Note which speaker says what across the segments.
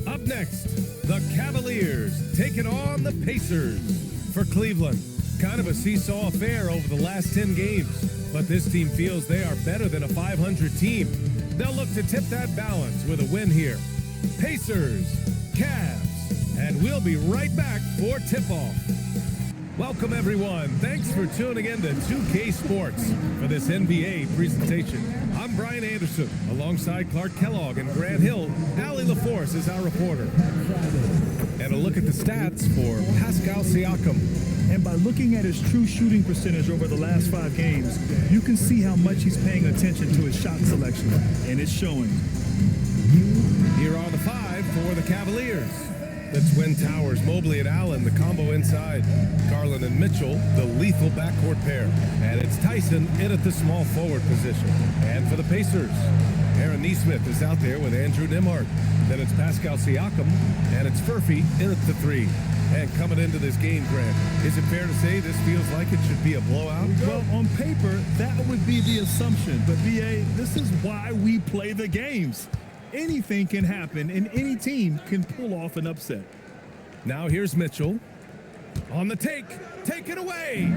Speaker 1: Up next, the Cavaliers taking on the Pacers. For Cleveland, kind of a seesaw affair over the last 10 games, but this team feels they are better than a 500 team. They'll look to tip that balance with a win here. Pacers, Cavs, and we'll be right back for tip-off. Welcome, everyone. Thanks for tuning in to 2K Sports for this NBA presentation. I'm Brian Anderson, alongside Clark Kellogg and Grant Hill. Allie LaForce is our reporter. And a look at the stats for Pascal Siakam.
Speaker 2: And by looking at his true shooting percentage over the last 5 games, you can see how much he's paying attention to his shot selection, and it's showing.
Speaker 1: Here are the 5 for the Cavaliers. The Twin Towers, Mobley and Allen, the combo inside. Garland and Mitchell, the lethal backcourt pair. And it's Tyson in at the small forward position. And for the Pacers, Aaron Nesmith is out there with Andrew Nembhard. Then it's Pascal Siakam, and it's Furphy in at the 3. And coming into this game, Grant, is it fair to say this feels like it should be a blowout?
Speaker 2: Well, on paper, that would be the assumption. But, VA, this is why we play the games. Anything can happen, and any team can pull off an upset.
Speaker 1: Now here's Mitchell. On the take it away!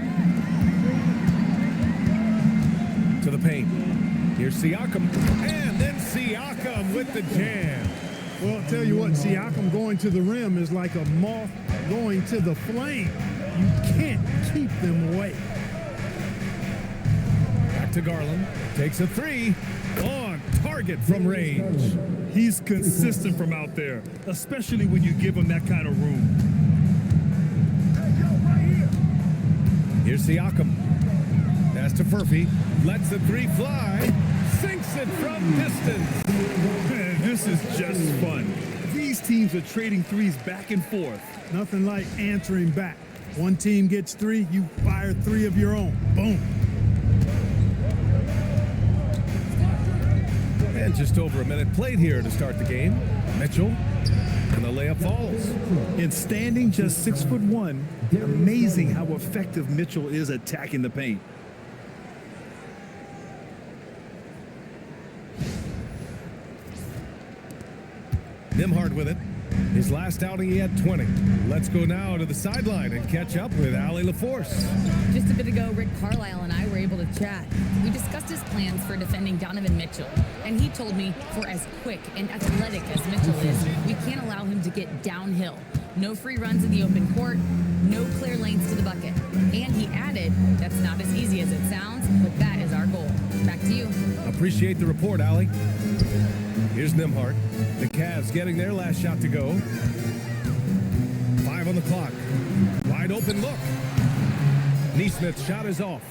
Speaker 1: To the paint. Here's Siakam, and then Siakam with the jam.
Speaker 3: Well, I'll tell you what, Siakam going to the rim is like a moth going to the flame. You can't keep them away.
Speaker 1: Back to Garland. Takes a 3. On target from range.
Speaker 2: He's consistent from out there, especially when you give him that kind of room.
Speaker 1: Here's Siakam. Pass to Furphy. Lets the 3 fly. Sinks it from distance.
Speaker 2: Man, this is just fun. These teams are trading threes back and forth.
Speaker 3: Nothing like answering back. One team gets 3, you fire 3 of your own. Boom.
Speaker 1: And just over a minute played here to start the game. Mitchell, and the layup falls.
Speaker 2: And standing just 6'1", amazing how effective Mitchell is attacking the paint.
Speaker 1: Nembhard with it. His last outing, he had 20. Let's go now to the sideline and catch up with Allie LaForce.
Speaker 4: Just a bit ago, Rick Carlisle and I were able to chat. We discussed his plans for defending Donovan Mitchell, and he told me for as quick and athletic as Mitchell is, we can't allow him to get downhill. No free runs in the open court, no clear lanes to the bucket. And he added, that's not as easy as it sounds, but that is our goal. Back to you.
Speaker 1: Appreciate the report, Allie. Here's Nembhard. The Cavs getting their last shot to go. 5 on the clock. Wide open look. Nesmith's shot is off.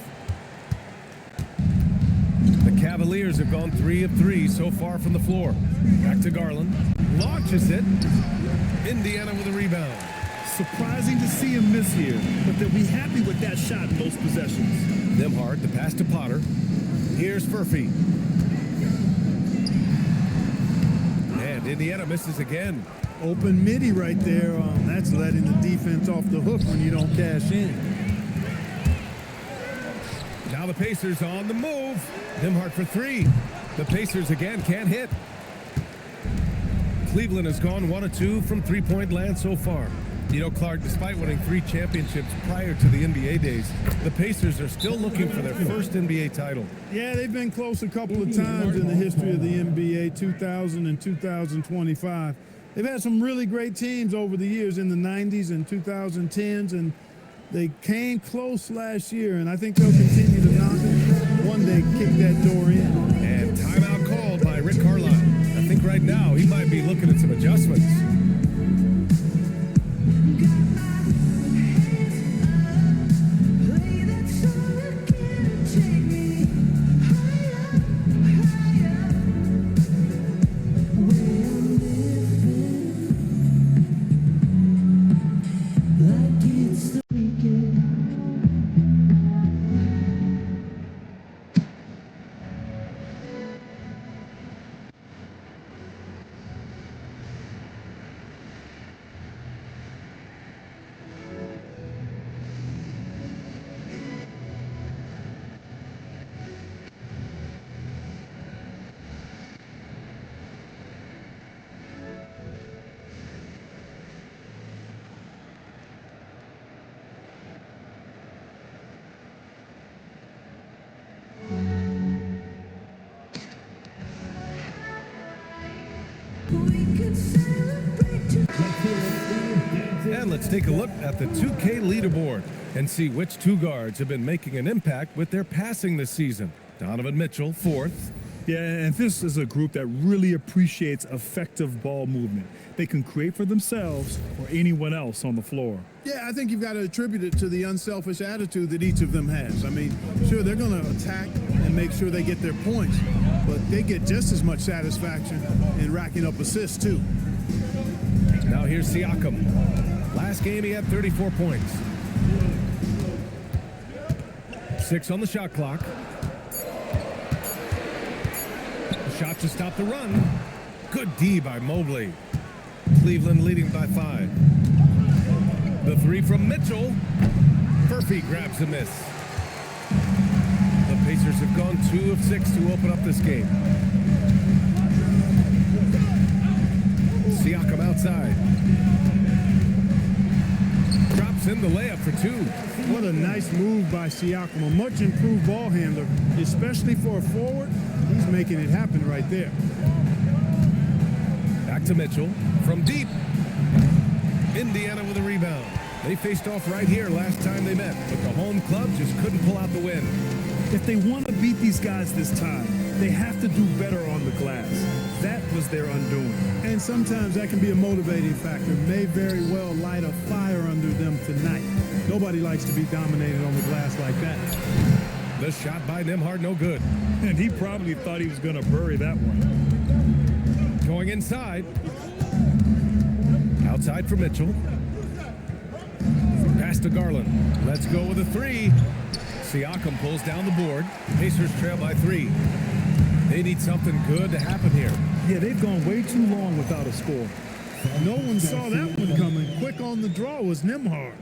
Speaker 1: The Cavaliers have gone 3 of 3 so far from the floor. Back to Garland. Launches it. Indiana with a rebound.
Speaker 2: Surprising to see him miss here, but they'll be happy with that shot in most possessions.
Speaker 1: Nembhard, the pass to Potter. Here's Furphy. And Indiana misses again.
Speaker 3: Open midi right there. That's letting the defense off the hook when you don't cash in.
Speaker 1: Now the Pacers on the move. Nembhard for 3. The Pacers again can't hit. Cleveland has gone 1 of 2 from three-point land so far. You know, Clark, despite winning 3 championships prior to the NBA days, the Pacers are still looking for their first NBA title.
Speaker 3: Yeah, they've been close a couple of times in the history of the NBA, 2000 and 2025. They've had some really great teams over the years in the 90s and 2010s, and they came close last year, and I think they'll continue to knock it. One day, kick that door in.
Speaker 1: And timeout called by Rick Carlisle. I think right now he might be looking at some adjustments. And let's take a look at the 2K leaderboard and see which two guards have been making an impact with their passing this season. Donovan Mitchell, 4th.
Speaker 2: Yeah, and this is a group that really appreciates effective ball movement. They can create for themselves or anyone else on the floor.
Speaker 3: Yeah, I think you've got to attribute it to the unselfish attitude that each of them has. I mean, sure, they're going to attack and make sure they get their points, but they get just as much satisfaction in racking up assists, too.
Speaker 1: Now here's Siakam. Last game, he had 34 points. 6 on the shot clock. Shot to stop the run. Good D by Mobley. Cleveland leading by 5. The 3 from Mitchell. Murphy grabs a miss. The Pacers have gone 2 of 6 to open up this game. Siakam outside. Drops in the layup for 2.
Speaker 3: What a nice move by Siakam. A much improved ball handler, especially for a forward. He's making it happen right there.
Speaker 1: Back to Mitchell from deep. Indiana with a rebound. They faced off right here last time they met, but the home club just couldn't pull out the win.
Speaker 2: If they want to beat these guys this time, they have to do better on the glass. That was their undoing.
Speaker 3: And sometimes that can be a motivating factor. May very well light a fire under them tonight. Nobody likes to be dominated on the glass like that.
Speaker 1: The shot by Nembhard, no good.
Speaker 2: And he probably thought he was going to bury that one.
Speaker 1: Going inside. Outside for Mitchell. Pass to Garland. Let's go with a 3. Siakam pulls down the board. Pacers trail by 3. They need something good to happen here.
Speaker 2: Yeah, they've gone way too long without a score.
Speaker 3: No one saw that one coming. Quick on the draw was Nembhard.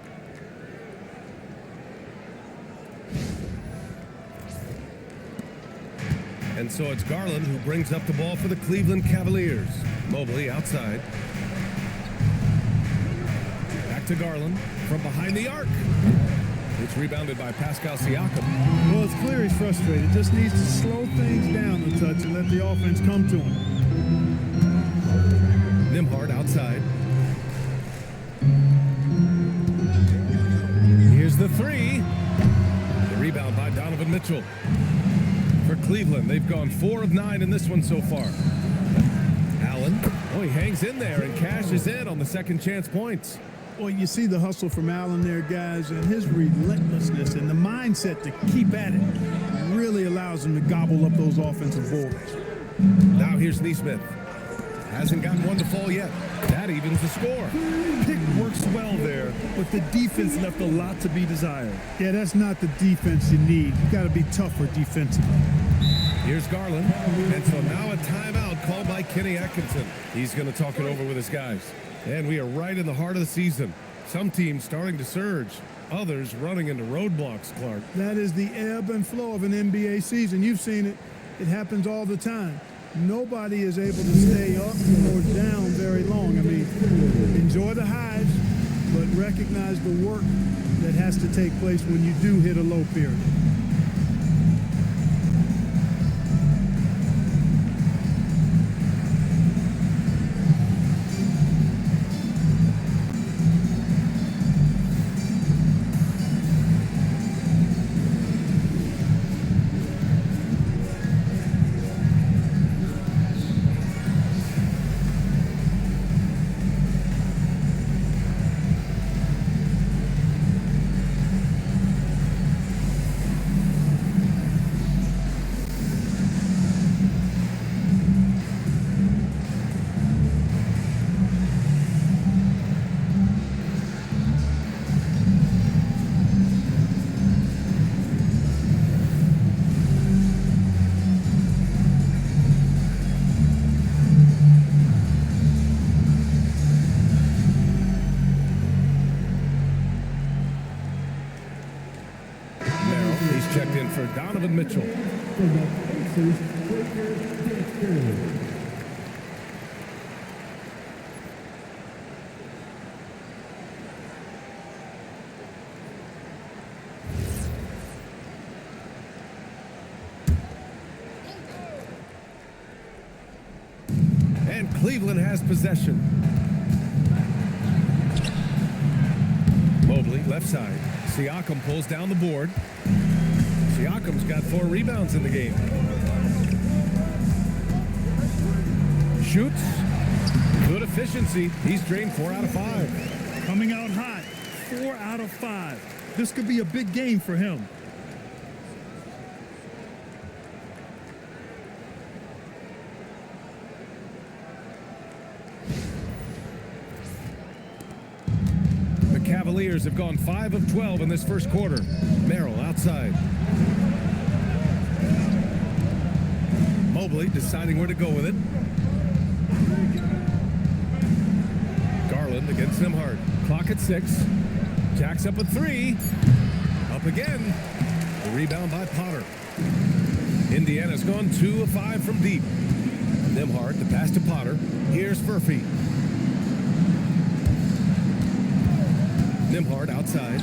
Speaker 1: And so it's Garland who brings up the ball for the Cleveland Cavaliers. Mobley outside. Back to Garland from behind the arc. It's rebounded by Pascal Siakam.
Speaker 3: Well, it's clear he's frustrated. Just needs to slow things down a touch and let the offense come to him.
Speaker 1: Nembhard outside. Here's the 3. The rebound by Donovan Mitchell. For Cleveland, they've gone 4 of 9 in this one so far. Allen, oh, he hangs in there and cashes in on the second chance points.
Speaker 3: Well, you see the hustle from Allen there, guys, and his relentlessness and the mindset to keep at it really allows him to gobble up those offensive boards.
Speaker 1: Now here's Neesmith. Hasn't gotten one to fall yet. That evens the score.
Speaker 2: Pick works well there, but the defense left a lot to be desired.
Speaker 3: Yeah, that's not the defense you need. You got to be tougher defensively.
Speaker 1: Here's Garland. And so now a timeout called by Kenny Atkinson. He's going to talk it over with his guys. And we are right in the heart of the season. Some teams starting to surge. Others running into roadblocks, Clark.
Speaker 3: That is the ebb and flow of an NBA season. You've seen it. It happens all the time. Nobody is able to stay up or down very long. I mean, enjoy the highs, but recognize the work that has to take place when you do hit a low period.
Speaker 1: Checked in for Donovan Mitchell. And Cleveland has possession. Mobley, left side. Siakam pulls down the board. Siakam's got 4 rebounds in the game. Shoots. Good efficiency. He's drained 4 out of 5.
Speaker 2: Coming out hot, 4 out of 5. This could be a big game for him.
Speaker 1: The Cavaliers have gone 5 of 12 in this first quarter. Merrill outside. Mobley deciding where to go with it. Garland against Nimhart. Clock at 6. Jacks up at 3. Up again. The rebound by Potter. Indiana's gone 2 of 5 from deep. Nimhart, the pass to Potter. Here's Furphy. Nimhart outside.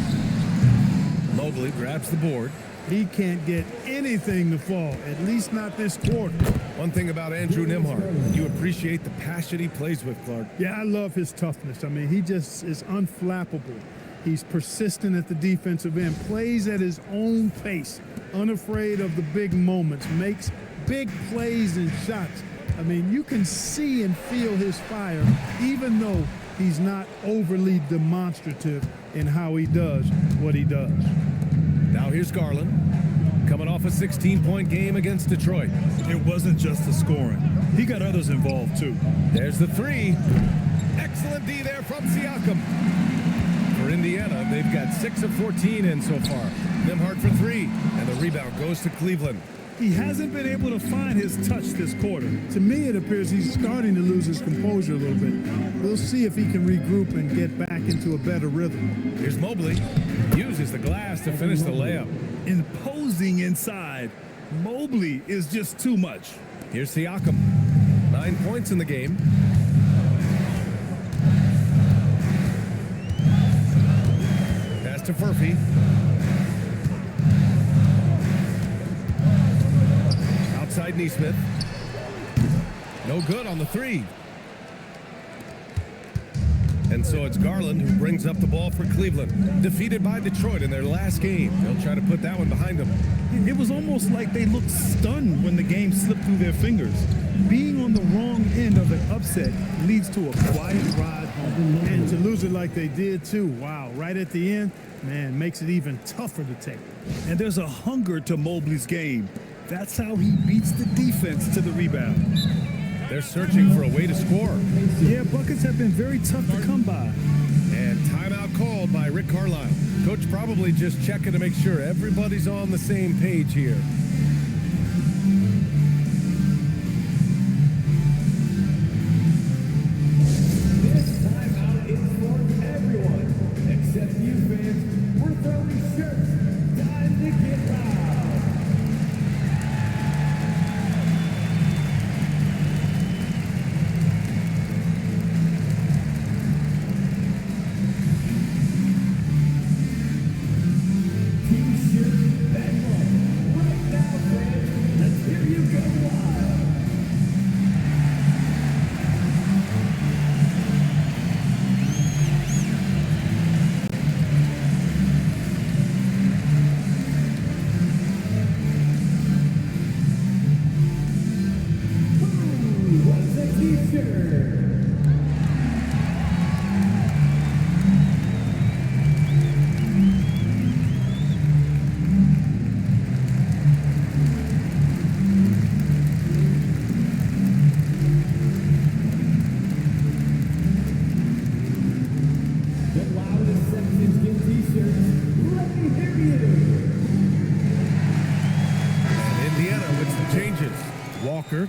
Speaker 1: Mobley grabs the board.
Speaker 3: He can't get anything to fall, at least not this quarter.
Speaker 1: One thing about Andrew Nimhart, you appreciate the passion he plays with, Clark.
Speaker 3: Yeah, I love his toughness. I mean, he just is unflappable. He's persistent at the defensive end, plays at his own pace, unafraid of the big moments, makes big plays and shots. I mean, you can see and feel his fire, even though he's not overly demonstrative in how he does what he does.
Speaker 1: Now here's Garland, coming off a 16-point game against Detroit.
Speaker 2: It wasn't just the scoring. He got others involved, too.
Speaker 1: There's the 3. Excellent D there from Siakam. For Indiana, they've got 6 of 14 in so far. Nimhart for 3, and the rebound goes to Cleveland.
Speaker 2: He hasn't been able to find his touch this quarter.
Speaker 3: To me, it appears he's starting to lose his composure a little bit. We'll see if he can regroup and get back into a better rhythm.
Speaker 1: Here's Mobley. Uses the glass to finish the layup.
Speaker 2: Imposing inside. Mobley is just too much.
Speaker 1: Here's Siakam. 9 points in the game. Pass to Furphy. Outside Neesmith. No good on the 3. And so it's Garland who brings up the ball for Cleveland. Defeated by Detroit in their last game. They'll try to put that one behind them.
Speaker 2: It was almost like they looked stunned when the game slipped through their fingers. Being on the wrong end of an upset leads to a quiet ride home.
Speaker 3: And to lose it like they did, too. Wow, right at the end, man, makes it even tougher to take.
Speaker 2: And there's a hunger to Mobley's game. That's how he beats the defense to the rebound.
Speaker 1: They're searching for a way to score.
Speaker 2: Yeah, buckets have been very tough to come by.
Speaker 1: And timeout called by Rick Carlisle. Coach probably just checking to make sure everybody's on the same page here.
Speaker 5: This timeout is for everyone, except you fans. We're throwing shirts. Time to get loud.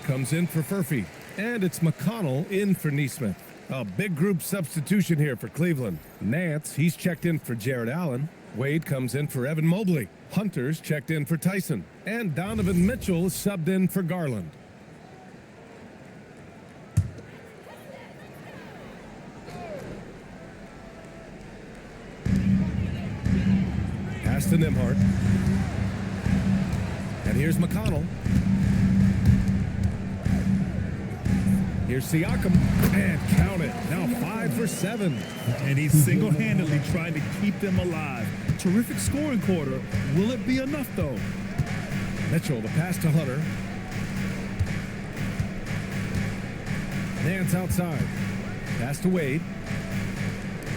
Speaker 1: Comes in for Furphy, and it's McConnell in for Neesmith. A big group substitution here for Cleveland. Nance, he's checked in for Jared Allen. Wade comes in for Evan Mobley. Hunter's checked in for Tyson. And Donovan Mitchell is subbed in for Garland. Pass to Nimhart. And here's McConnell. Here's Siakam, and count it. Now 5 for 7.
Speaker 2: And he's single-handedly trying to keep them alive. Terrific scoring quarter. Will it be enough, though?
Speaker 1: Mitchell, the pass to Hunter. Nance outside. Pass to Wade.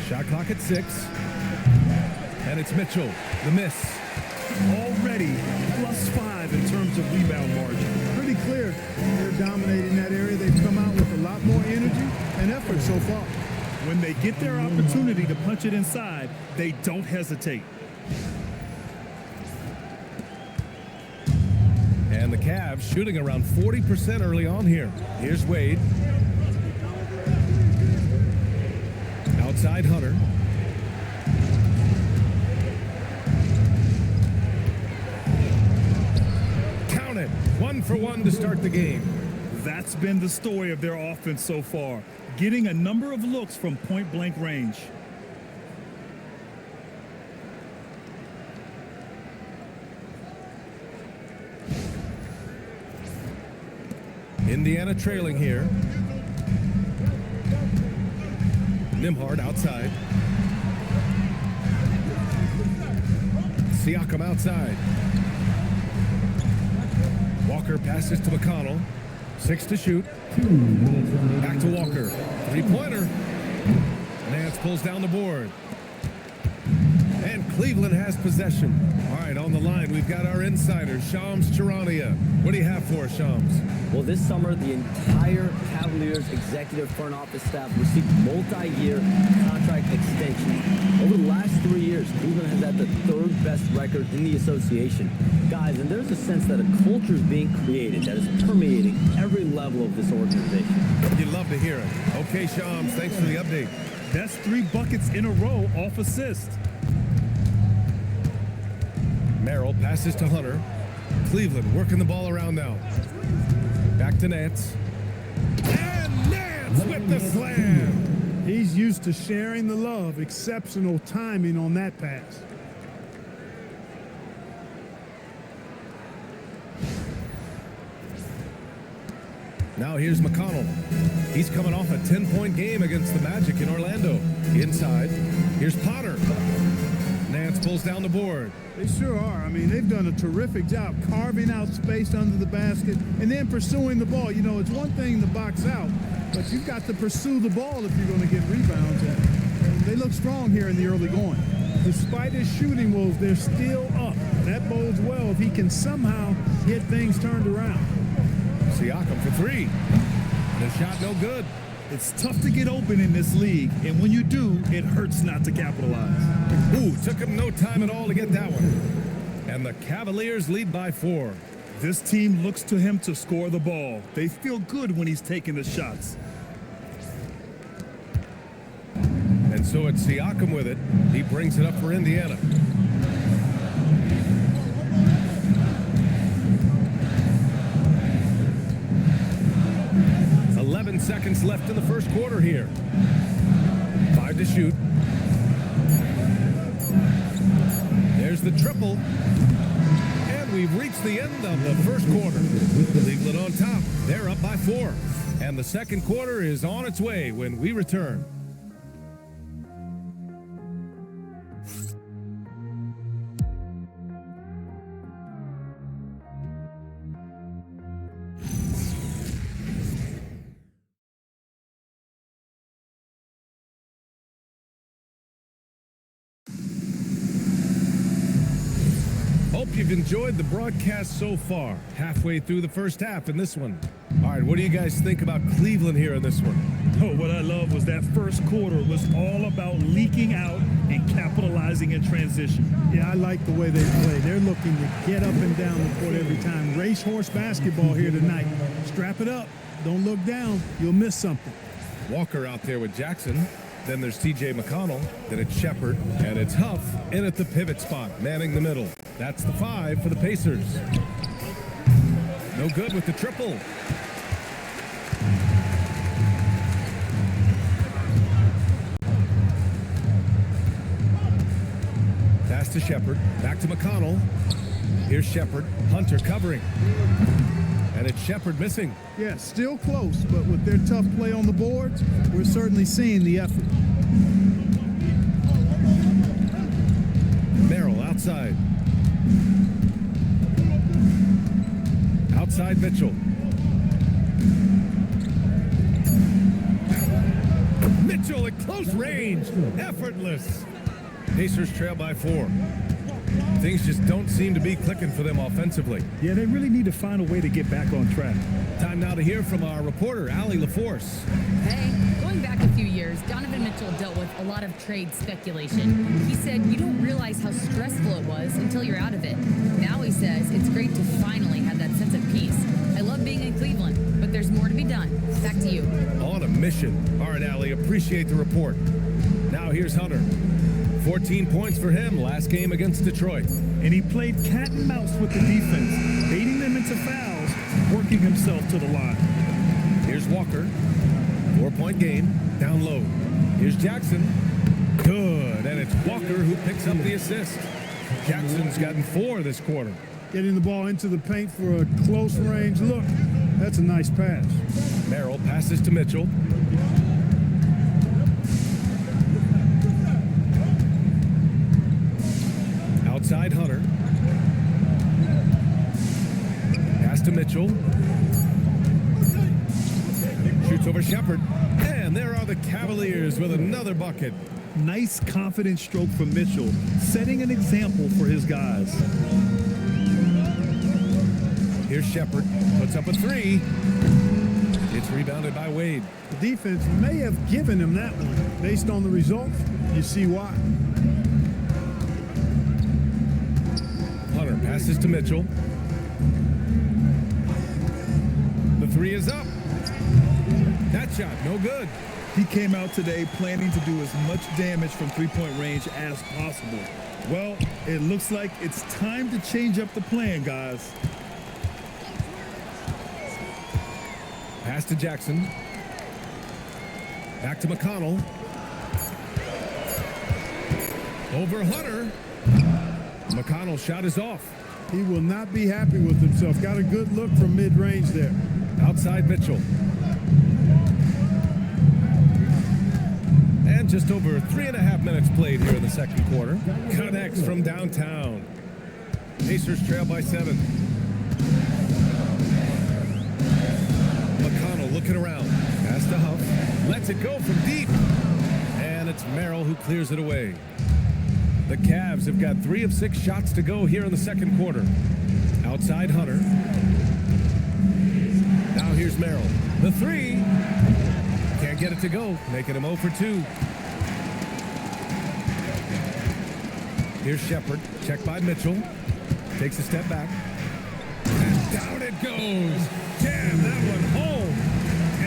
Speaker 1: Shot clock at 6. And it's Mitchell, the miss.
Speaker 2: Already +5 in terms of rebound margin.
Speaker 3: Pretty clear they're dominating that area. They've come out with a lot more energy and effort so far.
Speaker 2: When they get their opportunity to punch it inside, they don't hesitate.
Speaker 1: And the Cavs shooting around 40% early on here. Here's Wade. Outside Hunter. Count it. 1 for 1 to start the game.
Speaker 2: That's been the story of their offense so far, getting a number of looks from point-blank range.
Speaker 1: Indiana trailing here. Nimhard outside. Siakam outside. Walker passes to McConnell. 6 to shoot. Back to Walker. 3-pointer. Nance pulls down the board. And Cleveland has possession. All right, on the line, we've got our insider, Shams Charania. What do you have for us, Shams?
Speaker 6: Well, this summer, the entire Cavaliers executive front office staff received multi-year contract extensions. Over the last 3 years, Cleveland has had the 3rd best record in the association. Guys, and there's a sense that a culture is being created that is permeating every level of this organization.
Speaker 1: You'd love to hear it. Okay, Shams, thanks for the update.
Speaker 2: That's 3 buckets in a row off assist.
Speaker 1: Merrill passes to Hunter. Cleveland working the ball around now. Back to Nance. And Nance with the slam.
Speaker 3: He's used to sharing the love. Exceptional timing on that pass.
Speaker 1: Now here's McConnell. He's coming off a 10-point game against the Magic in Orlando. Inside. Here's Potter. Nance pulls down the board.
Speaker 3: They sure are. I mean, they've done a terrific job carving out space under the basket and then pursuing the ball. You know, it's one thing to box out, but you've got to pursue the ball if you're going to get rebounds. And they look strong here in the early going. Despite his shooting woes, they're still up. That bodes well if he can somehow get things turned around.
Speaker 1: Siakam for 3. The shot no good.
Speaker 2: It's tough to get open in this league, and when you do, it hurts not to capitalize.
Speaker 1: Ooh, took him no time at all to get that one. And the Cavaliers lead by 4.
Speaker 2: This team looks to him to score the ball. They feel good when he's taking the shots.
Speaker 1: And so it's Siakam with it. He brings it up for Indiana. Seconds left in the first quarter here. 5 to shoot. There's the triple. And we've reached the end of the first quarter. Cleveland on top. They're up by 4. And the second quarter is on its way when we return. Hope you've enjoyed the broadcast so far. Halfway through the first half in this one. All right, what do you guys think about Cleveland here in this one?
Speaker 2: Oh, what I love was that first quarter was all about leaking out and capitalizing in transition.
Speaker 3: Yeah, I like the way they play. They're looking to get up and down the court every time. Racehorse basketball here tonight. Strap it up. Don't look down. You'll miss something.
Speaker 1: Walker out there with Jackson. Then there's T.J. McConnell. Then it's Shepard. And it's Huff in at the pivot spot, manning the middle. That's the 5 for the Pacers. No good with the triple. Pass to Shepard. Back to McConnell. Here's Shepard. Hunter covering. And it's Shepard missing.
Speaker 3: Yeah, still close, but with their tough play on the boards, we're certainly seeing the effort.
Speaker 1: Merrill outside. Outside Mitchell. Mitchell at close range. Effortless. Pacers trail by 4. Things just don't seem to be clicking for them offensively.
Speaker 2: Yeah, they really need to find a way to get back on track.
Speaker 1: Time now to hear from our reporter, Allie LaForce.
Speaker 4: Hey, going back a few years, Donovan Mitchell dealt with a lot of trade speculation. He said you don't realize how stressful it was until you're out of it. Now he says it's great to finally have that sense of peace. I love being in Cleveland, but there's more to be done. Back to you.
Speaker 1: On a mission. All right, Allie, appreciate the report. Now here's Hunter. 14 points for him last game against Detroit.
Speaker 2: And he played cat and mouse with the defense, baiting them into fouls, working himself to the line.
Speaker 1: Here's Walker. 4-point game. Down low. Here's Jackson. Good. And it's Walker who picks up the assist. Jackson's gotten 4 this quarter.
Speaker 3: Getting the ball into the paint for a close range look. That's a nice pass.
Speaker 1: Merrill passes to Mitchell. Outside Hunter. Pass to Mitchell. Shoots over Shepard. And there are the Cavaliers with another bucket.
Speaker 2: Nice confident stroke from Mitchell, setting an example for his guys.
Speaker 1: Here's Shepard. Puts up a 3. It's rebounded by Wade.
Speaker 3: The defense may have given him that one. Based on the results, you see why.
Speaker 1: Hunter passes to Mitchell. The 3 is up. That shot, no good.
Speaker 2: He came out today planning to do as much damage from three-point range as possible. Well, it looks like it's time to change up the plan, guys.
Speaker 1: Pass to Jackson. Back to McConnell. Over Hunter. McConnell's shot is off.
Speaker 3: He will not be happy with himself. Got a good look from mid-range there.
Speaker 1: Outside Mitchell. And just over 3.5 minutes played here in the second quarter. Connects from downtown. Pacers trail by 7. McConnell looking around. Pass to Huff. Lets it go from deep. And it's Merrill who clears it away. The Cavs have got 3 of 6 shots to go here in the second quarter. Outside Hunter. Now here's Merrill. The 3. Can't get it to go, making him 0 for 2. Here's Shepard. Checked by Mitchell. Takes a step back. And down it goes. Damn, that one home.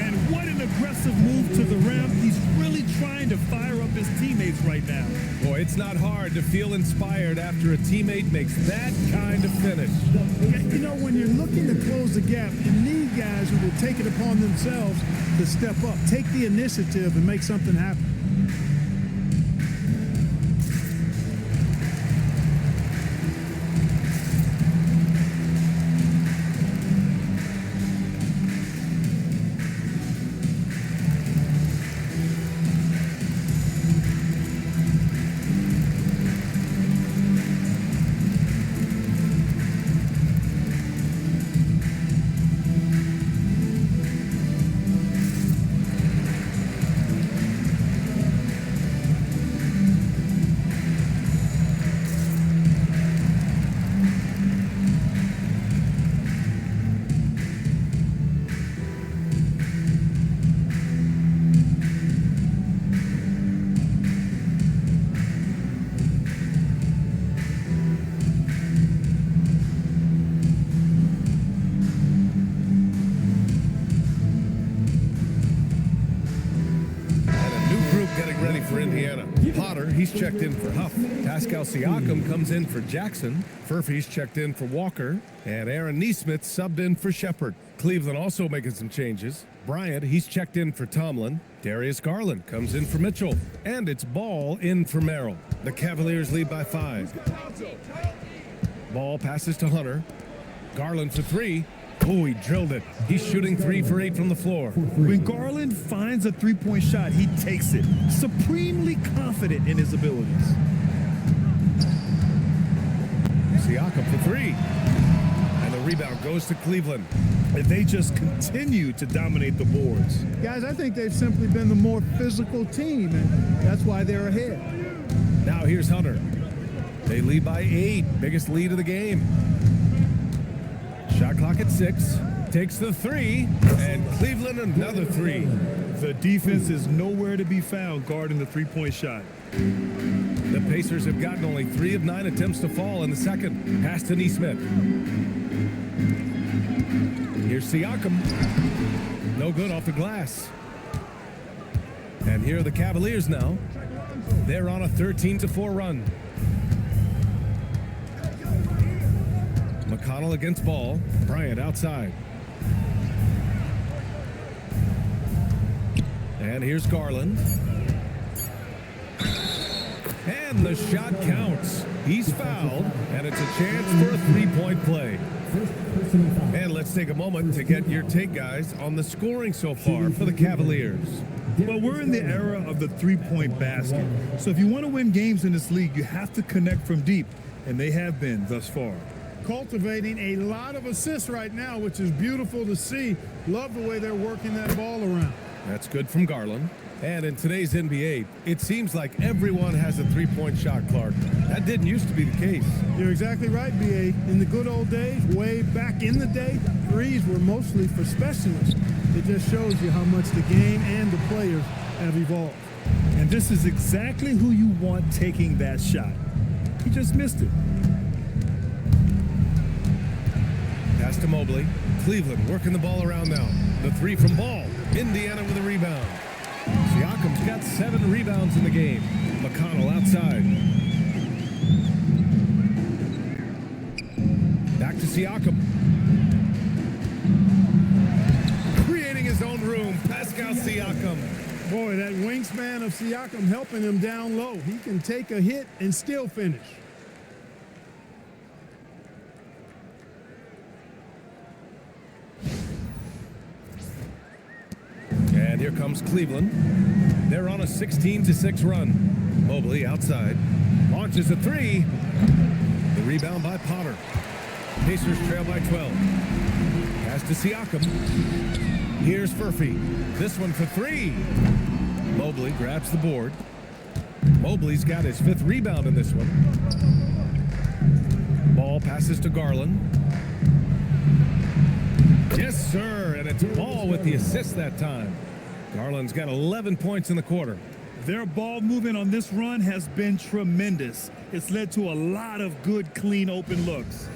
Speaker 2: And what an aggressive move to the rim. He's really trying to fire up his teammates right now.
Speaker 1: Boy, it's not hard to feel inspired after a teammate makes that kind of finish.
Speaker 3: You know, when you're looking to close the gap, you need guys who will take it upon themselves to step up, take the initiative, and make something happen.
Speaker 1: For Indiana. Potter, he's checked in for Huff. Pascal Siakam comes in for Jackson. Furphy's checked in for Walker. And Aaron Nesmith subbed in for Shepard. Cleveland also making some changes. Bryant, he's checked in for Tomlin. Darius Garland comes in for Mitchell. And it's Ball in for Merrill. The Cavaliers lead by 5. Ball passes to Hunter. Garland for 3. Oh, he drilled it. He's shooting 3 for 8 from the floor.
Speaker 2: When Garland finds a three-point shot, he takes it, supremely confident in his abilities.
Speaker 1: Siakam for 3. And the rebound goes to Cleveland.
Speaker 2: And they just continue to dominate the boards.
Speaker 3: Guys, I think they've simply been the more physical team, and that's why they're ahead.
Speaker 1: Now here's Hunter. They lead by 8. Biggest lead of the game. Shot clock at 6. Takes the 3. And Cleveland another 3.
Speaker 2: The defense is nowhere to be found guarding the three-point shot.
Speaker 1: The Pacers have gotten only 3 of 9 attempts to fall in the second. Pass to Nesmith. Here's Siakam. No good off the glass. And here are the Cavaliers now. They're on a 13-4 run. McConnell against Ball. Bryant outside. And here's Garland. And the shot counts. He's fouled, and it's a chance for a three-point play. And let's take a moment to get your take, guys, on the scoring so far for the Cavaliers.
Speaker 2: Well, we're in the era of the three-point basket. So if you want to win games in this league, you have to connect from deep, and they have been thus far.
Speaker 3: Cultivating a lot of assists right now, which is beautiful to see. Love the way they're working that ball around.
Speaker 1: That's good from Garland. And in today's NBA, it seems like everyone has a three-point shot, Clark. That didn't used to be the case.
Speaker 3: You're exactly right, B.A. In the good old days, way back in the day, threes were mostly for specialists. It just shows you how much the game and the players have evolved.
Speaker 2: And this is exactly who you want taking that shot. He just missed it.
Speaker 1: Pass to Mobley. Cleveland working the ball around now. The 3 from Ball. Indiana with a rebound. Siakam's got 7 rebounds in the game. McConnell outside. Back to Siakam. Creating his own room. Pascal Siakam.
Speaker 3: Boy, that wingspan of Siakam helping him down low. He can take a hit and still finish.
Speaker 1: And here comes Cleveland. They're on a 16-6 run. Mobley outside. Launches a 3. The rebound by Potter. Pacers trail by 12. Pass to Siakam. Here's Furphy. This one for 3. Mobley grabs the board. Mobley's got his 5th rebound in this one. Ball passes to Garland. Yes, sir, and it's Ball with the assist that time. Garland's got 11 points in the quarter.
Speaker 2: Their ball movement on this run has been tremendous. It's led to a lot of good, clean, open looks.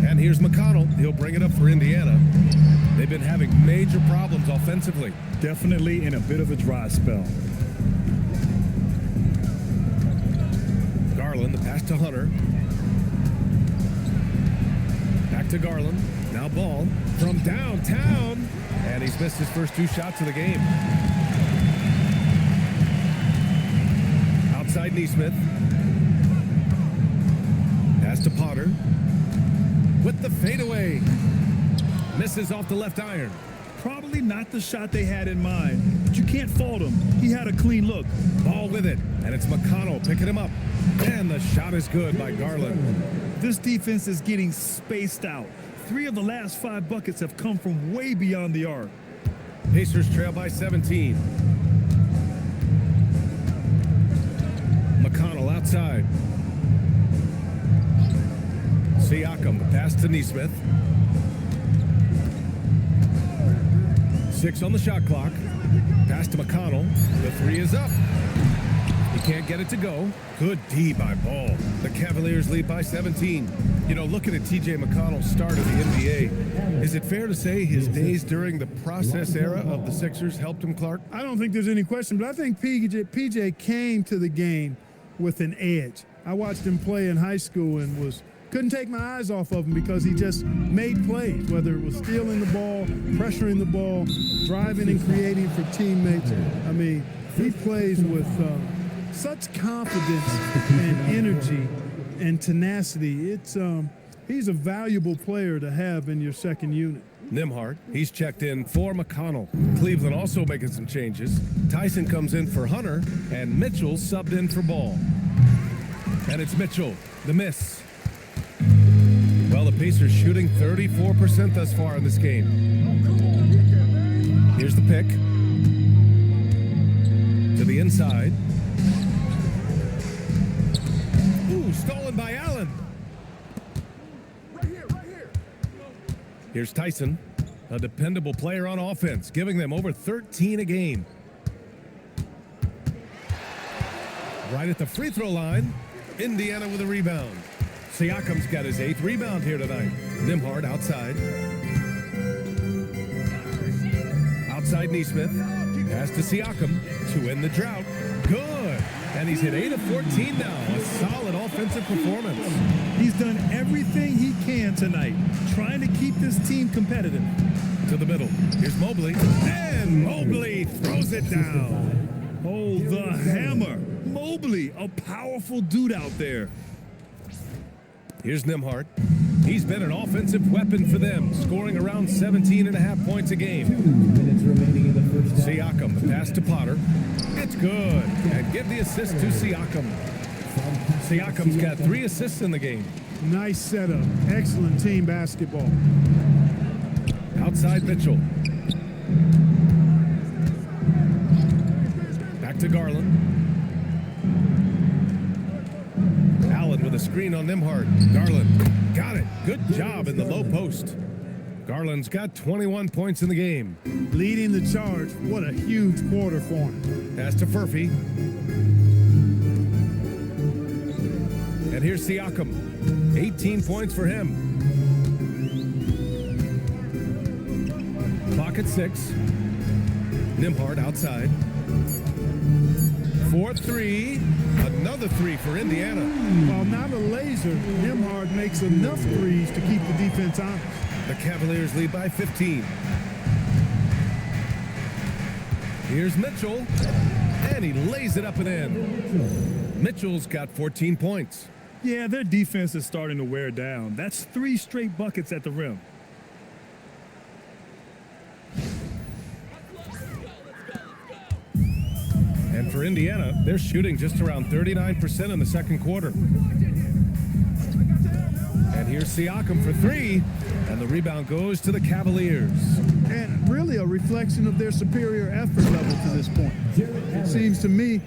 Speaker 1: And here's McConnell. He'll bring it up for Indiana. They've been having major problems offensively.
Speaker 2: Definitely in a bit of a dry spell.
Speaker 1: Garland, the pass to Hunter. Back to Garland. Now Ball from downtown. And he's missed his first 2 shots of the game. Outside Nesmith. Pass to Potter. With the fadeaway. Misses off the left iron.
Speaker 2: Probably not the shot they had in mind, but you can't fault him. He had a clean look.
Speaker 1: Ball with it. And it's McConnell picking him up. And the shot is good by Garland.
Speaker 2: This defense is getting spaced out. 3 of the last 5 buckets have come from way beyond the arc.
Speaker 1: Pacers trail by 17. McConnell outside. Siakam, the pass to Nesmith. 6 on the shot clock. Pass to McConnell. The 3 is up. He can't get it to go. Good D by Ball. The Cavaliers lead by 17. You know, looking at T.J. McConnell's start of the NBA, is it fair to say his days during the process era of the Sixers helped him, Clark?
Speaker 3: I don't think there's any question, but I think PJ came to the game with an edge. I watched him play in high school and couldn't take my eyes off of him because he just made plays, whether it was stealing the ball, pressuring the ball, driving and creating for teammates. I mean, he plays with such confidence and energy and tenacity. It's He's a valuable player to have in your second unit.
Speaker 1: Nimhart, he's checked in for McConnell. Cleveland also making some changes. Tyson comes in for Hunter, and Mitchell subbed in for Ball. And it's Mitchell, the miss. Well, the Pacers shooting 34% thus far in this game. Here's the pick. To the inside. Ooh, stolen by Allen. Here's Tyson, a dependable player on offense, giving them over 13 a game. Right at the free throw line, Indiana with a rebound. Siakam's got his 8th rebound here tonight. Nimhart outside. Outside Neesmith. Pass to Siakam to end the drought. Good. And he's hit 8 of 14 now. A solid offensive performance.
Speaker 2: He's done everything he can tonight, trying to keep this team competitive.
Speaker 1: To the middle. Here's Mobley. And Mobley throws it down.
Speaker 2: Oh, the hammer. Mobley, a powerful dude out there.
Speaker 1: Here's Nimhart. He's been an offensive weapon for them, scoring around 17.5 points a game.
Speaker 5: 2 minutes remaining in the first half.
Speaker 1: Siakam, the pass to Potter. It's good. And give the assist to Siakam. Siakam's got 3 assists in the game.
Speaker 3: Nice setup. Excellent team basketball.
Speaker 1: Outside Mitchell. Back to Garland. Allen with a screen on Nimhart. Garland got it. Good job in the low post. Garland's got 21 points in the game.
Speaker 3: Leading the charge. What a huge quarter for him.
Speaker 1: Pass to Furphy. And here's Siakam. 18 points for him. Clock at 6. Nimhart outside. 4-3. Another 3 for Indiana.
Speaker 3: While not a laser, Nimhart makes enough threes to keep the defense honest.
Speaker 1: The Cavaliers lead by 15. Here's Mitchell. And he lays it up and in. Mitchell's got 14 points.
Speaker 2: Yeah, their defense is starting to wear down. That's 3 straight buckets at the rim.
Speaker 1: And for Indiana, they're shooting just around 39% in the second quarter. And here's Siakam for 3. And the rebound goes to the Cavaliers.
Speaker 3: And really a reflection of their superior effort level to this point. It seems to me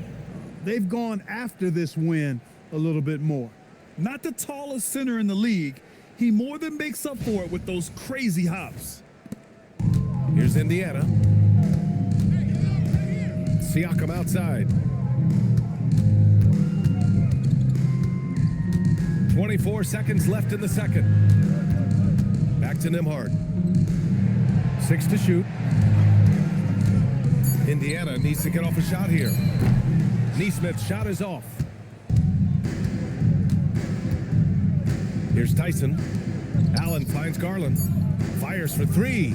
Speaker 3: they've gone after this win a little bit more.
Speaker 2: Not the tallest center in the league, he more than makes up for it with those crazy hops.
Speaker 1: Here's Indiana. Siakam outside. 24 seconds left in the second. Back to Nimhart. 6 to shoot. Indiana needs to get off a shot here. Neesmith's shot is off. Here's Tyson. Allen finds Garland. Fires for 3.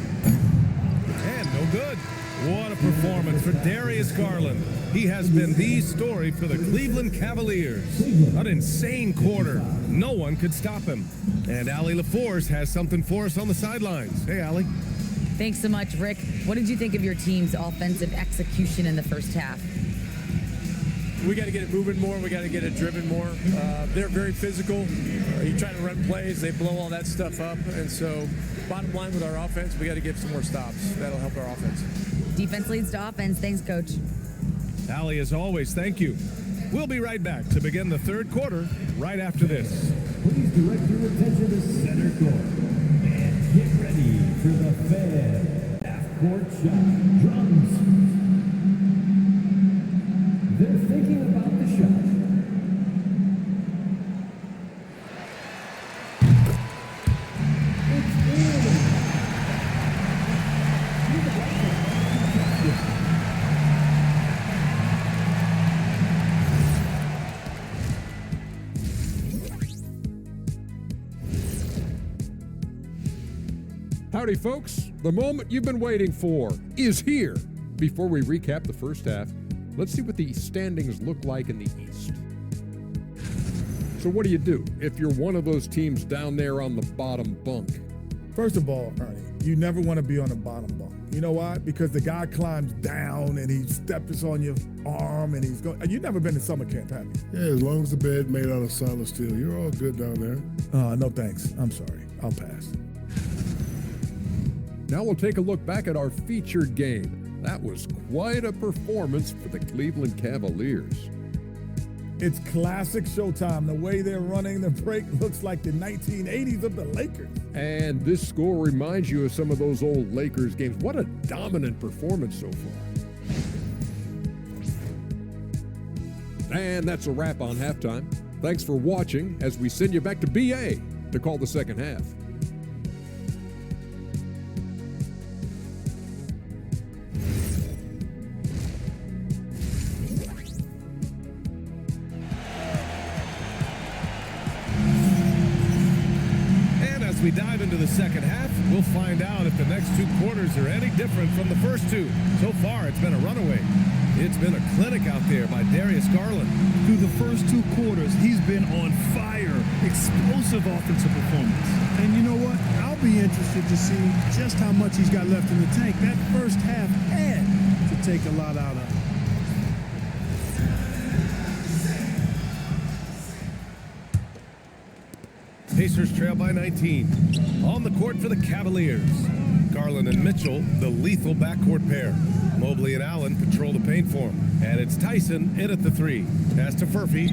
Speaker 1: And no good. What a performance for Darius Garland. He has been the story for the Cleveland Cavaliers. An insane quarter. No one could stop him. And Allie LaForce has something for us on the sidelines. Hey, Allie.
Speaker 4: Thanks so much, Rick. What did you think of your team's offensive execution in the first half?
Speaker 7: We got to get it moving more. We got to get it driven more. They're very physical. You try to run plays, they blow all that stuff up. And so, bottom line with our offense, we got to get some more stops. That'll help our offense.
Speaker 4: Defense leads to offense. Thanks, Coach.
Speaker 1: Allie, as always, thank you. We'll be right back to begin the third quarter right after this.
Speaker 5: Please direct your attention to center court. And get ready for the Fed half-court shot. Drums. They're thinking about the shot.
Speaker 8: Howdy, folks. The moment you've been waiting for is here. Before we recap the first half, let's see what the standings look like in the East. So what do you do if you're one of those teams down there on the bottom bunk?
Speaker 3: First of all, Ernie, you never want to be on the bottom bunk. You know why? Because the guy climbs down and he steps on your arm and he's going. You've never been to summer camp, have you?
Speaker 9: Yeah, as long as the bed made out of solid steel, you're all good down there.
Speaker 3: No thanks. I'm sorry. I'll pass.
Speaker 8: Now we'll take a look back at our featured game. That was quite a performance for the Cleveland Cavaliers.
Speaker 3: It's classic Showtime. The way they're running the break looks like the 1980s of the Lakers.
Speaker 8: And this score reminds you of some of those old Lakers games. What a dominant performance so far. And that's a wrap on halftime. Thanks for watching as we send you back to BA to call the second half.
Speaker 1: As we dive into the second half, we'll find out if the next two quarters are any different from the first two. So far, it's been a runaway. It's been a clinic out there by Darius Garland.
Speaker 2: Through the first two quarters, he's been on fire. Explosive offensive performance.
Speaker 3: And you know what? I'll be interested to see just how much he's got left in the tank. That first half had to take a lot out of him.
Speaker 1: Pacers trail by 19. On the court for the Cavaliers. Garland and Mitchell, the lethal backcourt pair. Mobley and Allen patrol the paint for him. And it's Tyson in at the three. Pass to Furphy.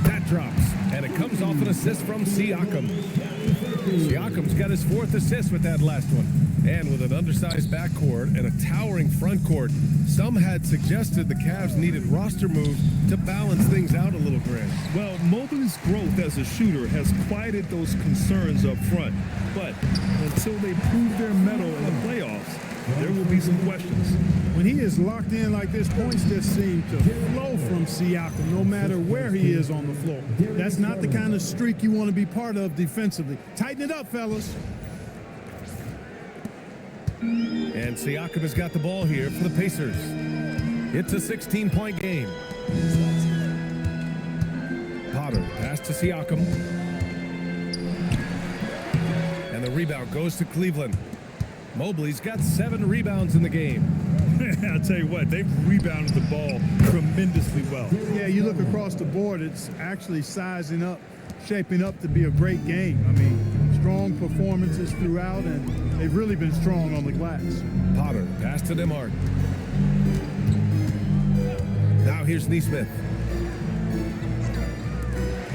Speaker 1: That drops. And it comes off an assist from Siakam. Siakam's got his fourth assist with that last one. And with an undersized backcourt and a towering front court, some had suggested the Cavs needed roster moves to balance things out a little, Grant.
Speaker 2: Well, Mobley's growth as a shooter has quieted those concerns up front. But until they prove their mettle in the playoffs, there will be some questions.
Speaker 3: When he is locked in like this, points just seem to flow from Siakam no matter where he is on the floor. That's not the kind of streak you want to be part of defensively. Tighten it up, fellas.
Speaker 1: And Siakam has got the ball here for the Pacers. It's a 16-point game. Potter pass to Siakam. And the rebound goes to Cleveland. Mobley's got 7 rebounds in the game.
Speaker 2: I'll tell you what, they've rebounded the ball tremendously well.
Speaker 3: Yeah, you look across the board, it's actually sizing up, shaping up to be a great game. I mean, strong performances throughout, and they've really been strong on the glass.
Speaker 1: Potter, pass to Nembhard. Now here's Nesmith.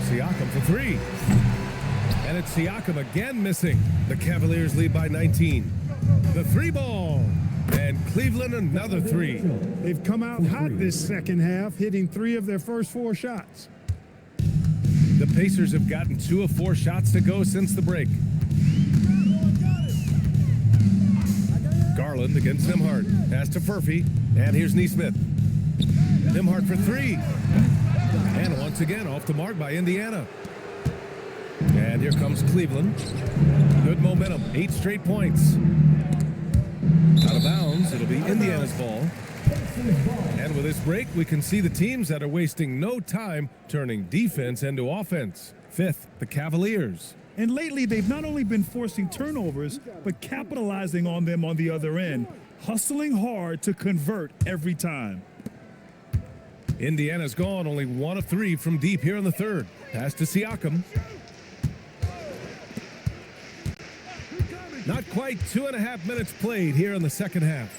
Speaker 1: Siakam for 3. And it's Siakam again missing. The Cavaliers lead by 19. The 3 ball. And Cleveland another 3.
Speaker 3: They've come out hot this second half, hitting 3 of their first 4 shots.
Speaker 1: The Pacers have gotten 2 of 4 shots to go since the break. Garland against Nembhard. Pass to Furphy. And here's Nesmith. Nembhard for 3. And once again off the mark by Indiana. And here comes Cleveland. Good momentum. 8 straight points. Out of bounds. It'll be Indiana's ball. And with this break, we can see the teams that are wasting no time turning defense into offense. 5th, the Cavaliers.
Speaker 2: And lately, they've not only been forcing turnovers, but capitalizing on them on the other end, hustling hard to convert every time.
Speaker 1: Indiana's gone only 1 of 3 from deep here in the third. Pass to Siakam. Not quite 2.5 minutes played here in the second half.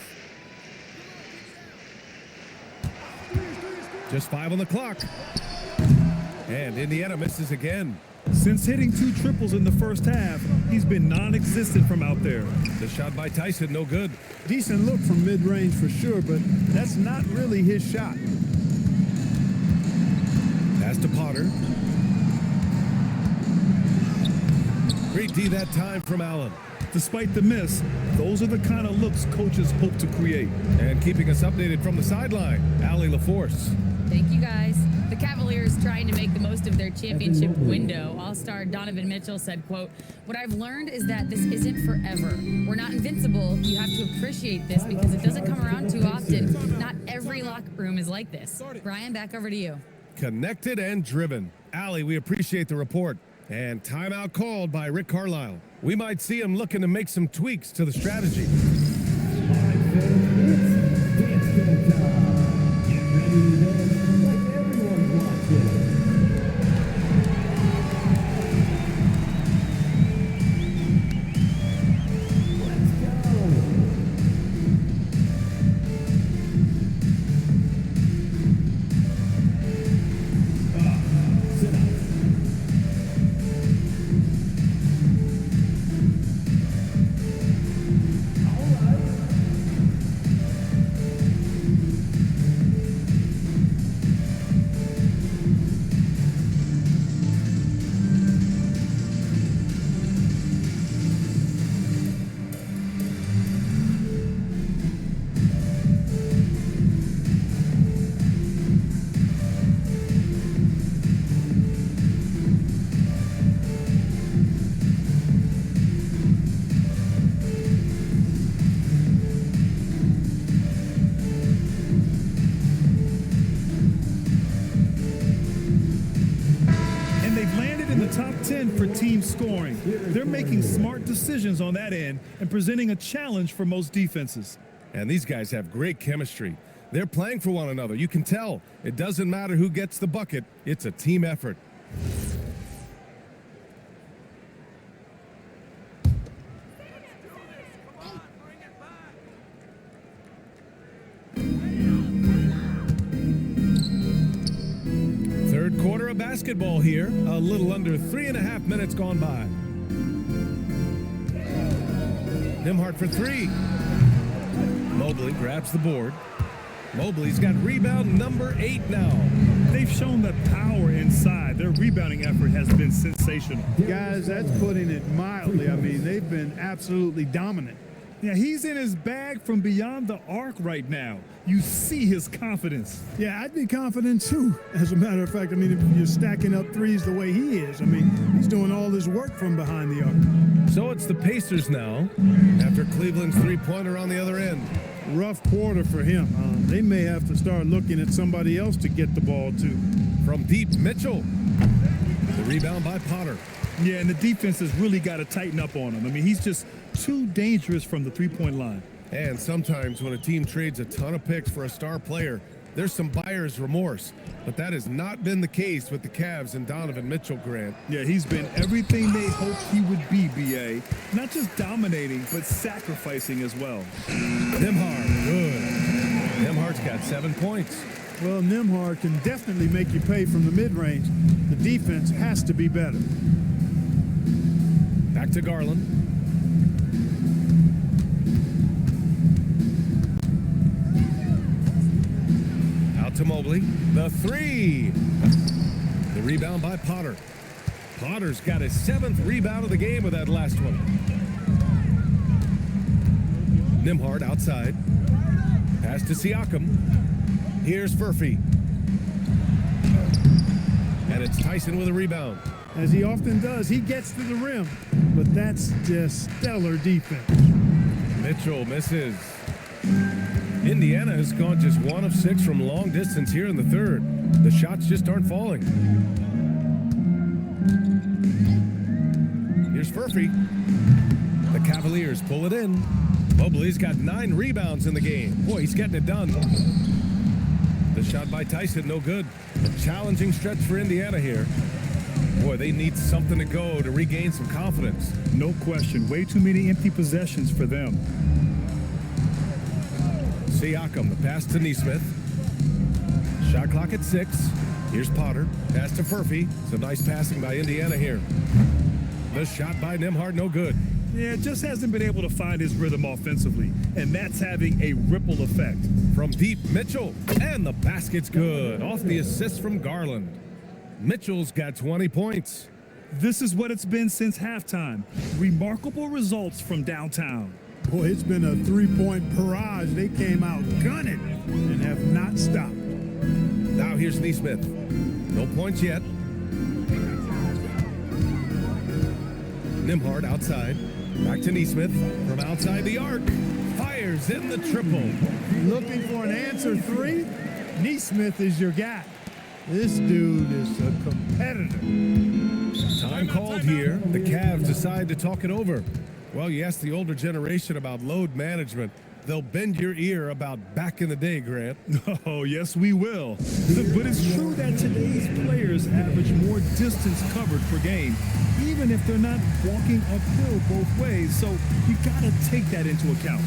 Speaker 1: Just 5 on the clock. And Indiana misses again.
Speaker 2: Since hitting 2 triples in the first half, he's been non-existent from out there.
Speaker 1: The shot by Tyson, no good.
Speaker 3: Decent look from mid-range for sure, but that's not really his shot.
Speaker 1: Pass to Potter. Great D that time from Allen.
Speaker 2: Despite the miss, those are the kind of looks coaches hope to create.
Speaker 1: And keeping us updated from the sideline, Allie LaForce.
Speaker 4: Thank you, guys. The Cavaliers trying to make the most of their championship window. All-star Donovan Mitchell said, quote, "What I've learned is that this isn't forever. We're not invincible. You have to appreciate this because it doesn't come around too often. Not every locker room is like this." Brian, back over to you.
Speaker 1: connected and driven. Allie, we appreciate the report. And timeout called by Rick Carlisle. We might see him looking to make some tweaks to the strategy.
Speaker 2: Top 10 for team scoring. They're making smart decisions on that end and presenting a challenge for most defenses.
Speaker 1: And these guys have great chemistry. They're playing for one another. You can tell. It doesn't matter who gets the bucket. It's a team effort. Third quarter of basketball here. A little under 3.5 minutes gone by. Nembhard for three. Mobley grabs the board. Mobley's got rebound number 8 now.
Speaker 2: They've shown the power inside. Their rebounding effort has been sensational.
Speaker 3: Guys, that's putting it mildly. I mean, they've been absolutely dominant.
Speaker 2: Yeah, he's in his bag from beyond the arc right now. You see his confidence.
Speaker 3: Yeah, I'd be confident too. As a matter of fact, I mean, if you're stacking up threes the way he is, I mean, he's doing all his work from behind the arc.
Speaker 1: So it's the Pacers now, after Cleveland's three-pointer on the other end.
Speaker 3: Rough quarter for him. They may have to start looking at somebody else to get the ball to.
Speaker 1: From deep, Mitchell. The rebound by Potter.
Speaker 2: Yeah, and the defense has really got to tighten up on him. I mean, he's just too dangerous from the three-point line.
Speaker 1: And sometimes when a team trades a ton of picks for a star player, there's some buyer's remorse. But that has not been the case with the Cavs and Donovan Mitchell, Grant.
Speaker 2: Yeah, he's been everything they hoped he would be, B.A. Not just dominating, but sacrificing as well.
Speaker 1: Nembhard, good. Nembhard's got 7 points.
Speaker 3: Well, Nembhard can definitely make you pay from the mid-range. The defense has to be better.
Speaker 1: Back to Garland. Out to Mobley. The three. The rebound by Potter. Potter's got his 7th rebound of the game with that last one. Nembhard outside. Pass to Siakam. Here's Furphy. And it's Tyson with a rebound.
Speaker 3: As he often does, he gets to the rim, but that's just stellar defense.
Speaker 1: Mitchell misses. Indiana has gone just 1 of 6 from long distance here in the third. The shots just aren't falling. Here's Furphy. The Cavaliers pull it in. Mobley's got 9 rebounds in the game. Boy, he's getting it done. The shot by Tyson, no good. A challenging stretch for Indiana here. Boy, they need something to go to regain some confidence.
Speaker 2: No question. Way too many empty possessions for them.
Speaker 1: Siakam, the pass to Nesmith. Shot clock at 6. Here's Potter. Pass to Furphy. Some nice passing by Indiana here. The shot by Nembhard, no good.
Speaker 2: Yeah, just hasn't been able to find his rhythm offensively, and that's having a ripple effect.
Speaker 1: From deep, Mitchell. And the basket's good. Off the assist from Garland. Mitchell's got 20 points.
Speaker 2: This is what it's been since halftime. Remarkable results from downtown.
Speaker 3: Boy, it's been a three-point barrage. They came out gunning and have not stopped.
Speaker 1: Now here's Nesmith. No points yet. Nembhard outside. Back to Nesmith. From outside the arc. Fires in the triple.
Speaker 3: Looking for an answer three? Nesmith is your guy. This dude is a competitor.
Speaker 1: Time called here. The Cavs decide to talk it over. Well, you ask the older generation about load management, they'll bend your ear about back in the day, Grant.
Speaker 2: Oh, yes, we will. But it's true that today's players average more distance covered per game, even if they're not walking uphill both ways. So you got to take that into account.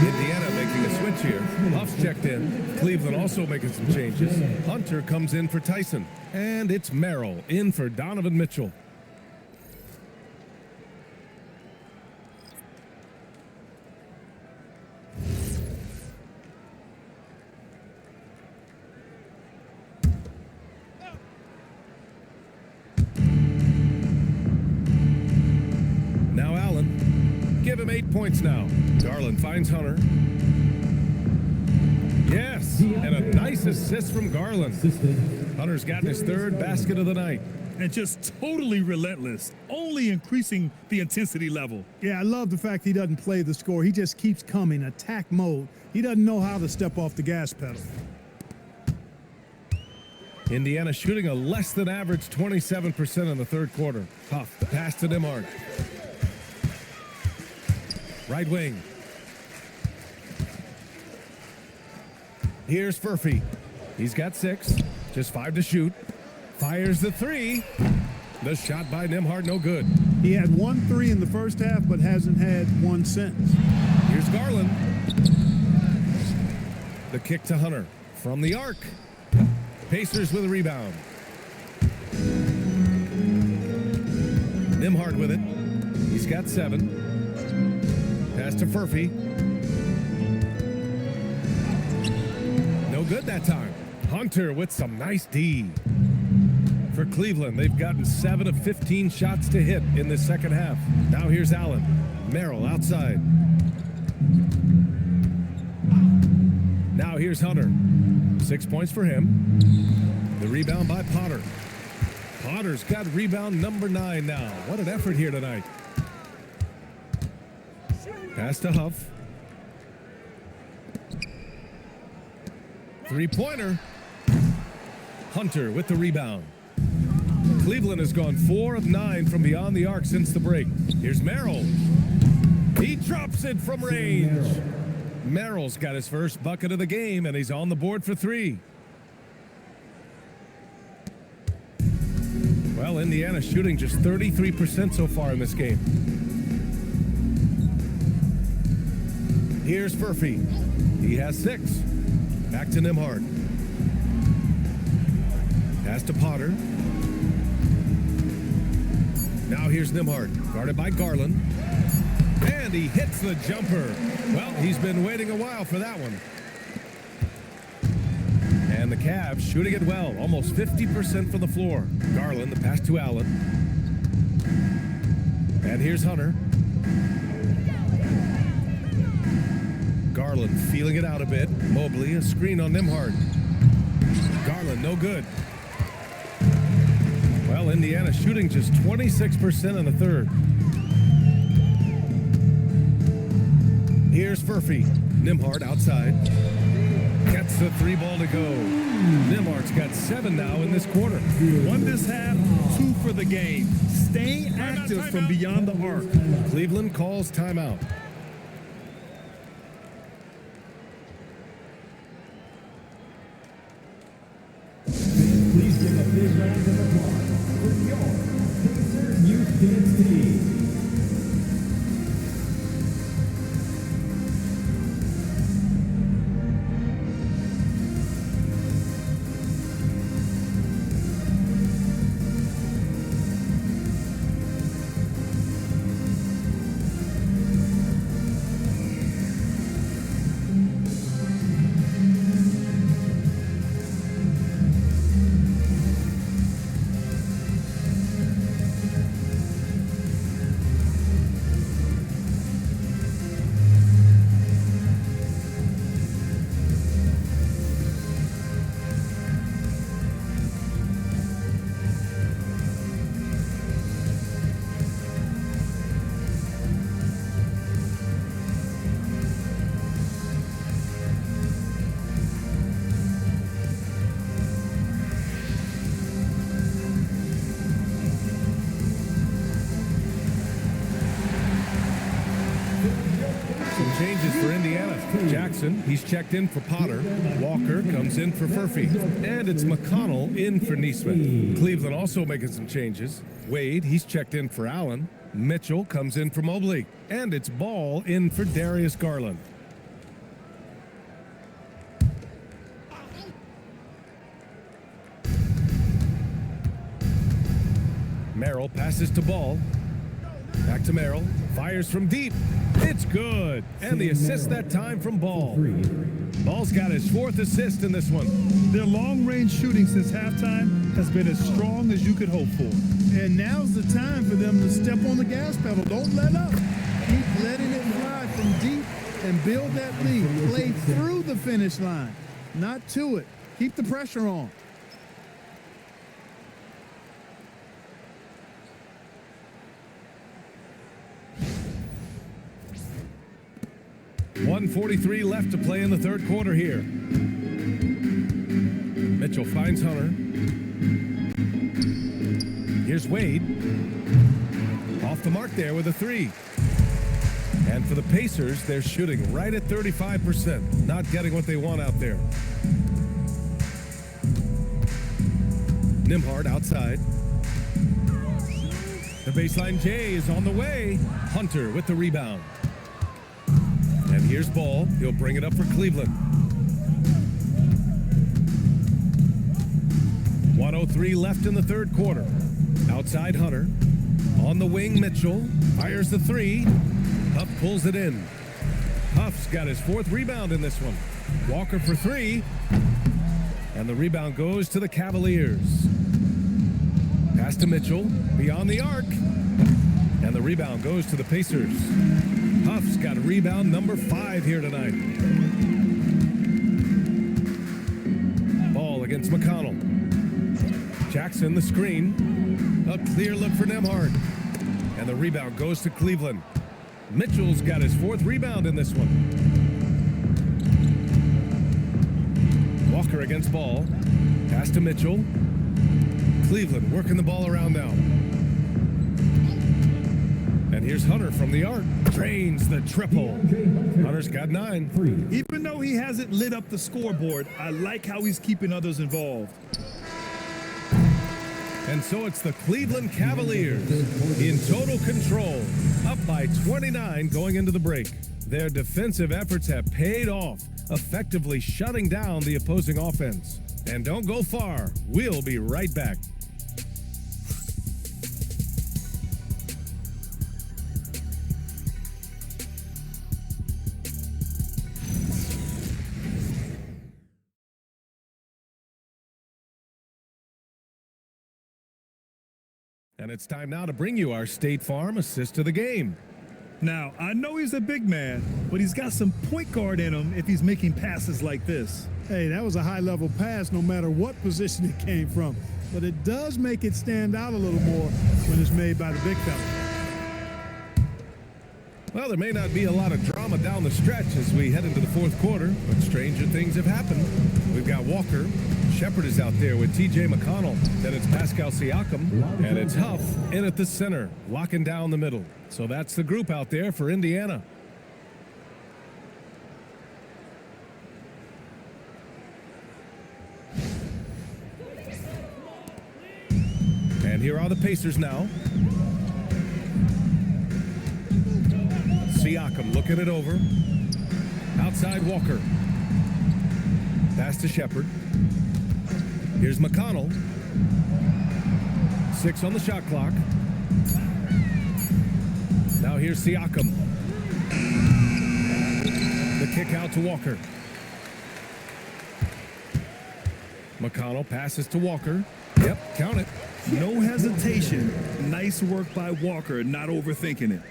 Speaker 1: Indiana making a switch here. Huff's checked in. Cleveland also making some changes. Hunter comes in for Tyson. And it's Merrill in for Donovan Mitchell. Now Allen. Give him 8 points now. Garland finds Hunter. Yes, and a nice assist from Garland. Hunter's gotten his third basket of the night.
Speaker 2: And just totally relentless, only increasing the intensity level.
Speaker 3: Yeah, I love the fact he doesn't play the score. He just keeps coming, attack mode. He doesn't know how to step off the gas pedal.
Speaker 1: Indiana shooting a less than average 27% in the third quarter. Huff, the pass to Nimhard. Right wing. Here's Furphy. He's got 6, just 5 to shoot. Fires the 3. The shot by Nimhard, no good.
Speaker 3: He had 1 3 in the first half, but hasn't had one since.
Speaker 1: Here's Garland. The kick to Hunter from the arc. Pacers with a rebound. Nimhard with it. He's got 7. Pass to Furphy. No good that time. Hunter with some nice D. For Cleveland, they've gotten 7 of 15 shots to hit in the second half. Now here's Allen. Merrill outside. Now here's Hunter. 6 points for him. The rebound by Potter. Potter's got rebound number 9 now. What an effort here tonight. Pass to Huff. 3-pointer. Hunter with the rebound. Cleveland has gone 4 of 9 from beyond the arc since the break. Here's Merrill. He drops it from range. Merrill's got his first bucket of the game, and he's on the board for 3. Well, Indiana shooting just 33% so far in this game. Here's Furphy. He has 6. Back to Nimhard. Pass to Potter. Now here's Nimhard, guarded by Garland. And he hits the jumper. Well, he's been waiting a while for that one. And the Cavs shooting it well, almost 50% from the floor. Garland, the pass to Allen. And here's Hunter. Garland feeling it out a bit. Mobley, a screen on Nimhard. Garland, no good. Well, Indiana shooting just 26% in the third. Here's Furphy. Nimhard outside. Gets the 3 ball to go. Nimhard's got 7 now in this quarter.
Speaker 2: 1 this half, 2 for the game. Staying active from beyond the arc.
Speaker 1: Cleveland calls timeout.
Speaker 5: Please give a big round of applause for your Pacers Youth Dance Team.
Speaker 1: Some changes for Indiana. Jackson, he's checked in for Potter. Walker comes in for Furphy. And it's McConnell in for Neesmith. Cleveland also making some changes. Wade, he's checked in for Allen. Mitchell comes in for Mobley. And it's Ball in for Darius Garland. Merrill passes to Ball. Back to Merrill. Fires from deep. It's good. And the assist that time from Ball. Ball's got his 4th assist in this one.
Speaker 2: Their long-range shooting since halftime has been as strong as you could hope for.
Speaker 3: And now's the time for them to step on the gas pedal. Don't let up. Keep letting it fly from deep and build that lead. Play through the finish line, not to it. Keep the pressure on.
Speaker 1: .143 left to play in the third quarter here. Mitchell finds Hunter. Here's Wade. Off the mark there with a 3. And for the Pacers, they're shooting right at 35%. Not getting what they want out there. Nembhard outside. The baseline J is on the way. Hunter with the rebound. And here's Ball. He'll bring it up for Cleveland. 1:03 left in the third quarter. Outside Hunter. On the wing, Mitchell. Fires the 3. Huff pulls it in. Huff's got his 4th rebound in this one. Walker for 3. And the rebound goes to the Cavaliers. Pass to Mitchell. Beyond the arc. And the rebound goes to the Pacers. Huff's got rebound number 5 here tonight. Ball against McConnell. Jackson the screen. A clear look for Nembhard. And the rebound goes to Cleveland. Mitchell's got his 4th rebound in this one. Walker against Ball. Pass to Mitchell. Cleveland working the ball around now. And here's Hunter from the arc. Drains the triple. Hunter's got 9.
Speaker 2: Even though he hasn't lit up the scoreboard, I like how he's keeping others involved.
Speaker 1: And so it's the Cleveland Cavaliers in total control, up by 29 going into the break. Their defensive efforts have paid off, effectively shutting down the opposing offense. And don't go far. We'll be right back. And it's time now to bring you our State Farm assist of the game.
Speaker 2: Now, I know he's a big man, but he's got some point guard in him if he's making passes like this.
Speaker 3: Hey, that was a high-level pass no matter what position it came from. But it does make it stand out a little more when it's made by the big fella.
Speaker 1: Well, there may not be a lot of drama down the stretch as we head into the fourth quarter, but stranger things have happened. We've got Walker. Shepard is out there with T.J. McConnell. Then it's Pascal Siakam. And it's Huff in at the center, locking down the middle. So that's the group out there for Indiana. And here are the Pacers now. Siakam looking it over. Outside Walker. Pass to Shepard. Here's McConnell. 6 on the shot clock. Now here's Siakam. The kick out to Walker. McConnell passes to Walker. Yep, count it.
Speaker 2: No hesitation. Nice work by Walker, not overthinking it.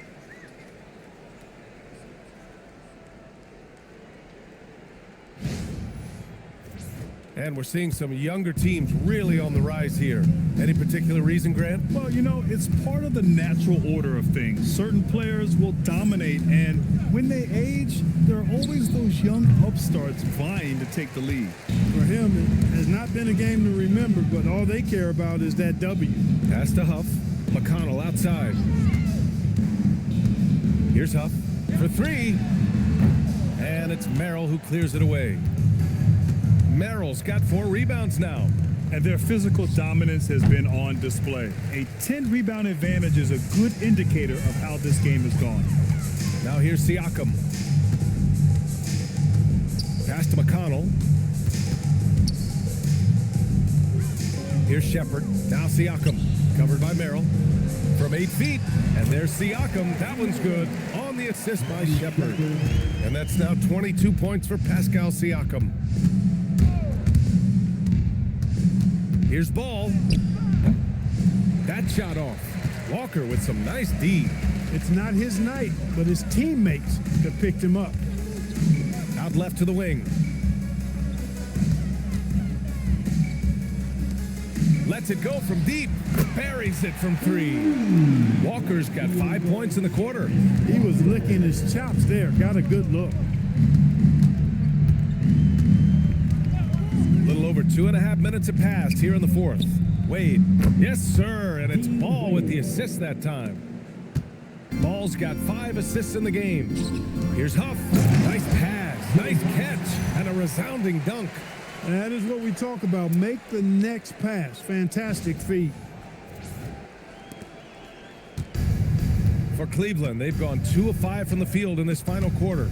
Speaker 1: And we're seeing some younger teams really on the rise here. Any particular reason, Grant?
Speaker 2: Well, you know, it's part of the natural order of things. Certain players will dominate, and when they age, there are always those young upstarts vying to take the lead.
Speaker 3: For him, it has not been a game to remember, but all they care about is that W.
Speaker 1: Pass to Huff. McConnell outside. Here's Huff for 3. And it's Merrill who clears it away. Merrill's got 4 rebounds now.
Speaker 2: And their physical dominance has been on display. A 10-rebound advantage is a good indicator of how this game has gone.
Speaker 1: Now here's Siakam. Pass to McConnell. Here's Shepard. Now Siakam. Covered by Merrill. From 8 feet. And there's Siakam. That one's good. On the assist by Shepard. And that's now 22 points for Pascal Siakam. Here's Ball. That shot off. Walker with some nice D.
Speaker 3: It's not his night, but his teammates have picked him up.
Speaker 1: Out left to the wing. Lets it go from deep. Buries it from 3. Walker's got 5 points in the quarter.
Speaker 3: He was licking his chops there. Got a good look.
Speaker 1: A little over 2.5 minutes have passed here in the 4th. Wade. Yes, sir. And it's Ball with the assist that time. Ball's got 5 assists in the game. Here's Huff. Nice pass. Nice catch. And a resounding dunk.
Speaker 3: And that is what we talk about. Make the next pass. Fantastic feat.
Speaker 1: For Cleveland, they've gone 2 of 5 from the field in this final quarter.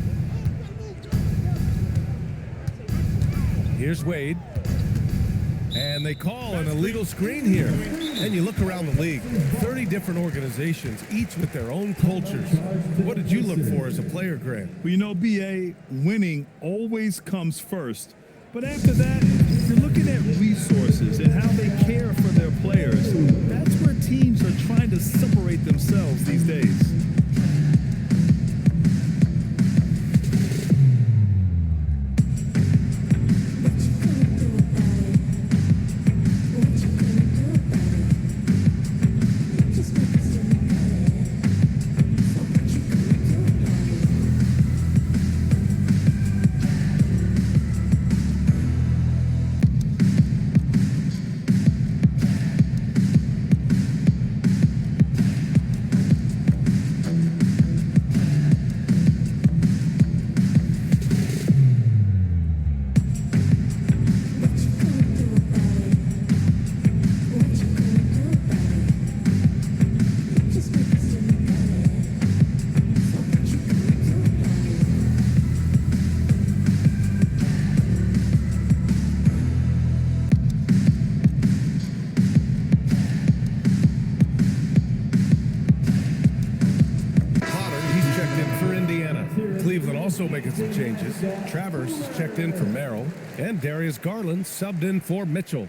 Speaker 1: Here's Wade. And they call an illegal screen here. And you look around the league, 30 different organizations, each with their own cultures. What did you look for as a player, Grant?
Speaker 2: Well, you know, BA, winning always comes first. But after that, you're looking at resources and how they care for their players. That's where teams are trying to separate themselves these days.
Speaker 1: Making some changes. Travers checked in for Merrill, and Darius Garland subbed in for Mitchell.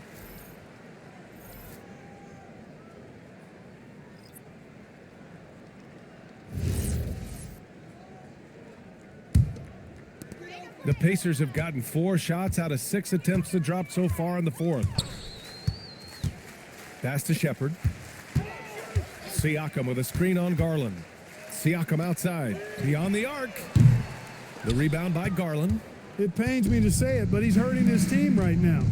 Speaker 1: The Pacers have gotten 4 shots out of 6 attempts to drop so far in the 4th. Pass to Shepard. Siakam with a screen on Garland. Siakam outside, beyond the arc. The rebound by Garland.
Speaker 3: It pains me to say it, but he's hurting his team right now.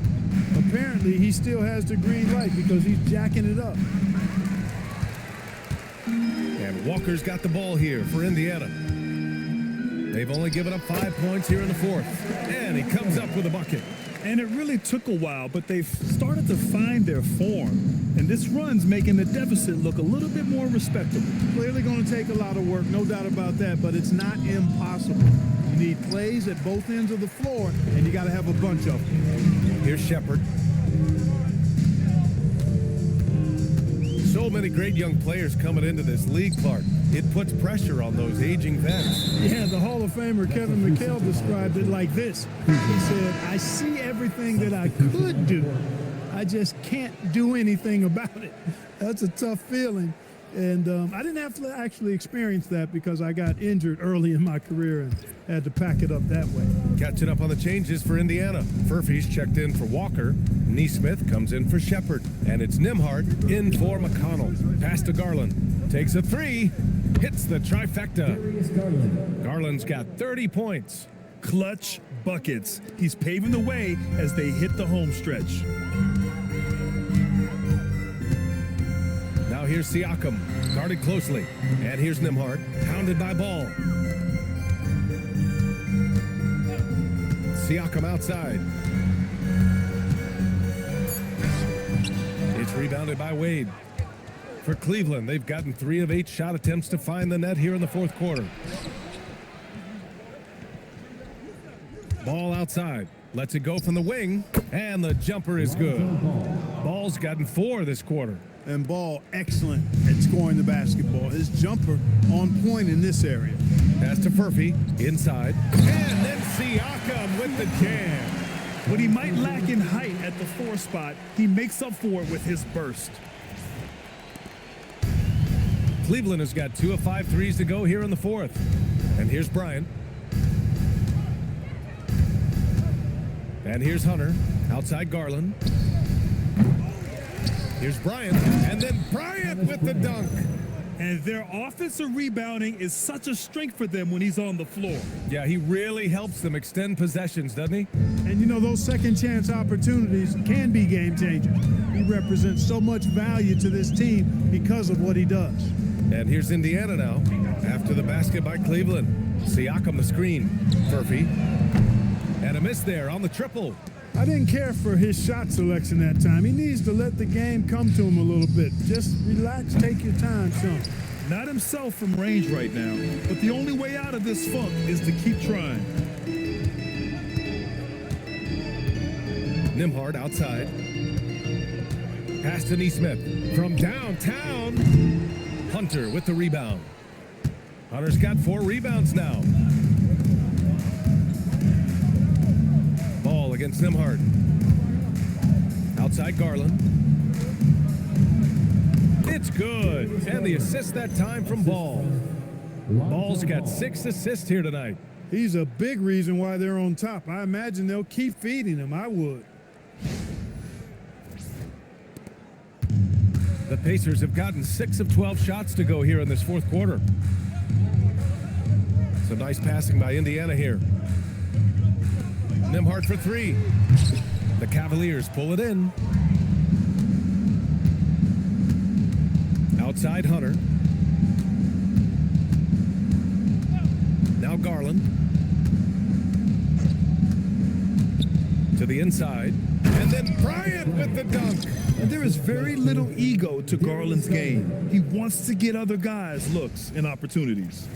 Speaker 3: Apparently, he still has the green light because he's jacking it up.
Speaker 1: And Walker's got the ball here for Indiana. They've only given up 5 points here in the 4th. And he comes up with a bucket.
Speaker 2: And it really took a while, but they've started to find their form. And this run's making the deficit look a little bit more respectable.
Speaker 3: Clearly going to take a lot of work, no doubt about that, but it's not impossible. You need plays at both ends of the floor, and you got to have a bunch of them.
Speaker 1: Here's Shepard. So many great young players coming into this league, Clark. It puts pressure on those aging vets.
Speaker 3: Yeah, the Hall of Famer Kevin McHale described it like this. He said, I see everything that I could do. I just can't do anything about it. That's a tough feeling. And I didn't have to actually experience that because I got injured early in my career and had to pack it up that way.
Speaker 1: Catching up on the changes for Indiana. Furphy's checked in for Walker. Neesmith comes in for Shepard. And it's Nimhart in for McConnell. Pass to Garland. Takes a three. Hits the trifecta. Garland's got 30 points.
Speaker 2: Clutch buckets. He's paving the way as they hit the home stretch.
Speaker 1: Now here's Siakam, guarded closely. And here's Nimhart, hounded by Ball. Siakam outside. It's rebounded by Wade. For Cleveland, they've gotten 3 of 8 shot attempts to find the net here in the fourth quarter. Ball outside. Lets it go from the wing. And the jumper is good. Ball's gotten 4 this quarter.
Speaker 3: And Ball excellent at scoring the basketball. His jumper on point in this area.
Speaker 1: Pass to Furphy, inside. And then Siakam with the jam.
Speaker 2: What he might lack in height at the 4 spot, he makes up for it with his burst.
Speaker 1: Cleveland has got 2 of 5 threes to go here in the fourth. And here's Bryant. And here's Hunter, outside Garland. Here's Bryant, and then Bryant with the dunk.
Speaker 2: And their offensive rebounding is such a strength for them when he's on the floor.
Speaker 1: Yeah, he really helps them extend possessions, doesn't he?
Speaker 3: And you know, those second chance opportunities can be game changers. He represents so much value to this team because of what he does.
Speaker 1: And here's Indiana now, after the basket by Cleveland. Siakam the screen, Furphy. And a miss there on the triple.
Speaker 3: I didn't care for his shot selection that time. He needs to let the game come to him a little bit. Just relax, take your time, son.
Speaker 2: Not himself from range right now, but the only way out of this funk is to keep trying.
Speaker 1: Nimhart outside. Pass to Neesmith from downtown. Hunter with the rebound. Hunter's got 4 rebounds now. Ball against Nimhart. Outside Garland. It's good. And the assist that time from Ball. Ball's got 6 assists here tonight.
Speaker 3: He's a big reason why they're on top. I imagine they'll keep feeding him. I would.
Speaker 1: The Pacers have gotten 6 of 12 shots to go here in this fourth quarter. Some nice passing by Indiana here. Nimhart for 3. The Cavaliers pull it in. Outside Hunter. Now Garland. To the inside. And then Bryant with the dunk.
Speaker 2: And there is very little ego to Garland's game. He wants to get other guys looks and opportunities.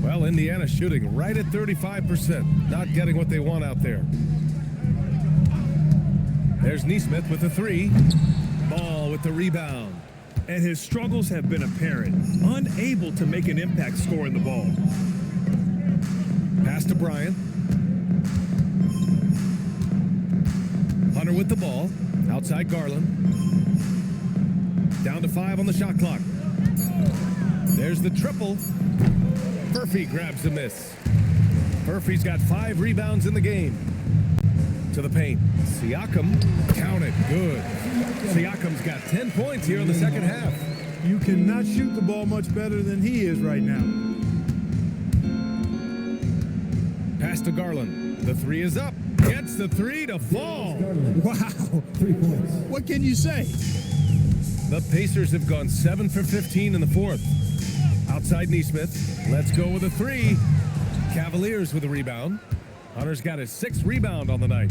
Speaker 1: Well, Indiana shooting right at 35%. Not getting what they want out there. There's Neesmith with the 3. Ball with the rebound.
Speaker 2: And his struggles have been apparent. Unable to make an impact scoring the ball.
Speaker 1: Pass to Bryant. Hunter with the ball. Outside Garland. Down to 5 on the shot clock. There's the triple. Furphy grabs the miss. Furphy's got 5 rebounds in the game. To the paint. Siakam counted. Good. Siakam's got 10 points here in the second half.
Speaker 3: You cannot shoot the ball much better than he is right now.
Speaker 1: Pass to Garland. The 3 is up. Gets the 3 to fall.
Speaker 3: Wow.
Speaker 5: 3 points.
Speaker 3: What can you say?
Speaker 1: The Pacers have gone 7 for 15 in the fourth. Outside Neesmith. Let's go with a 3. Cavaliers with a rebound. Hunter's got his 6th rebound on the night.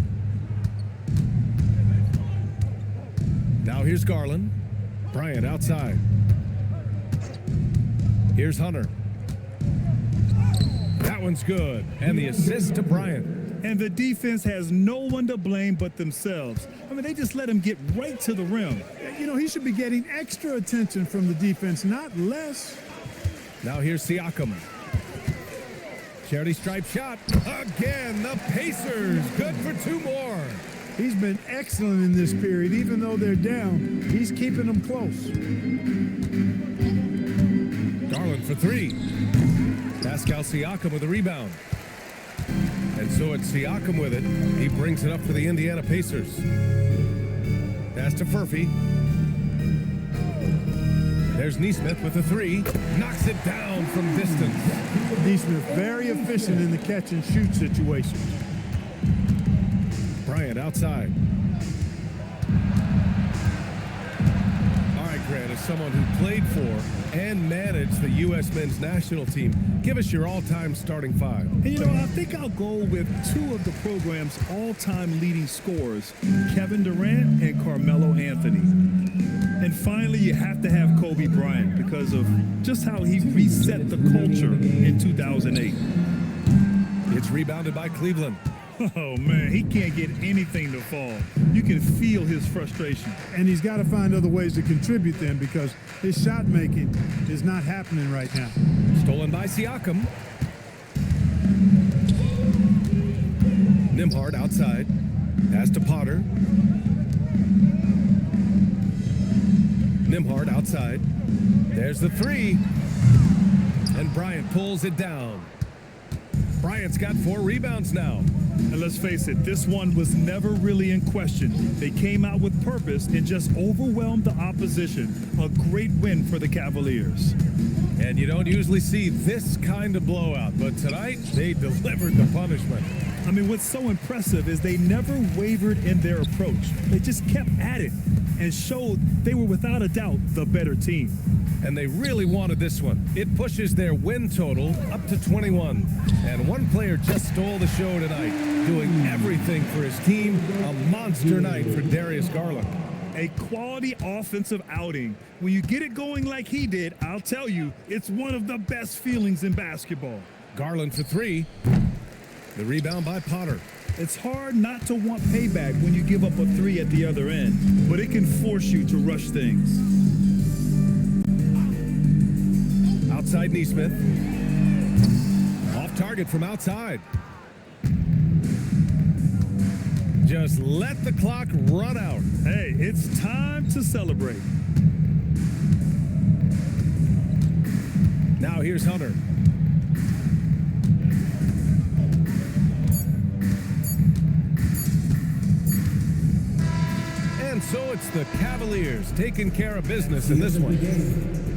Speaker 1: Now here's Garland. Bryant outside. Here's Hunter. That one's good. And the assist to Bryant.
Speaker 2: And the defense has no one to blame but themselves. I mean, they just let him get right to the rim.
Speaker 3: You know, he should be getting extra attention from the defense, not less.
Speaker 1: Now here's Siakam. Charity stripe shot. Again, the Pacers. Good for 2 more.
Speaker 3: He's been excellent in this period. Even though they're down, he's keeping them close.
Speaker 1: Garland for 3. Pascal Siakam with a rebound. And so it's Siakam with it. He brings it up for the Indiana Pacers. Pass to Furphy. There's Neesmith with a 3. Knocks it down from distance.
Speaker 3: Neesmith very efficient in the catch and shoot situation.
Speaker 1: Bryant outside. All right, Grant, as someone who played for and managed the U.S. men's national team, give us your all-time starting 5.
Speaker 2: And you know, I think I'll go with 2 of the program's all-time leading scorers, Kevin Durant and Carmelo Anthony. And finally, you have to have Kobe Bryant because of just how he reset the culture in 2008.
Speaker 1: It's rebounded by Cleveland.
Speaker 2: Oh, man, he can't get anything to fall. You can feel his frustration.
Speaker 3: And he's got to find other ways to contribute then because his shot making is not happening right now.
Speaker 1: Stolen by Siakam. Nembhard outside. Pass to Potter. Nembhard outside. There's the 3. And Bryant pulls it down. Bryant's got 4 rebounds now.
Speaker 2: And let's face it, this one was never really in question. They came out with purpose and just overwhelmed the opposition. A great win for the Cavaliers.
Speaker 1: And you don't usually see this kind of blowout, but tonight they delivered the punishment.
Speaker 2: I mean, what's so impressive is they never wavered in their approach. They just kept at it and showed they were without a doubt the better team.
Speaker 1: And they really wanted this one. It pushes their win total up to 21. And one player just stole the show tonight, doing everything for his team. A monster night for Darius Garland.
Speaker 2: A quality offensive outing. When you get it going like he did, I'll tell you, it's one of the best feelings in basketball.
Speaker 1: Garland for 3. The rebound by Potter.
Speaker 2: It's hard not to want payback when you give up a 3 at the other end, but it can force you to rush things.
Speaker 1: Outside Neesmith. Off target from outside. Just let the clock run out.
Speaker 2: Hey, it's time to celebrate.
Speaker 1: Now here's Hunter. And so it's the Cavaliers taking care of business in this one.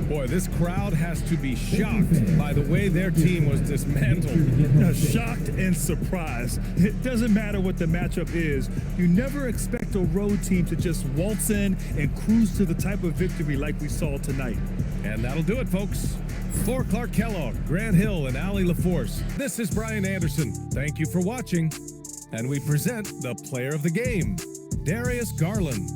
Speaker 1: Boy, this crowd has to be shocked by the way their team was dismantled.
Speaker 2: Shocked and surprised. It doesn't matter what the matchup is. You never expect a road team to just waltz in and cruise to the type of victory like we saw tonight.
Speaker 1: And that'll do it, folks. For Clark Kellogg, Grant Hill, and Allie LaForce, this is Brian Anderson. Thank you for watching. And we present the player of the game, Darius Garland.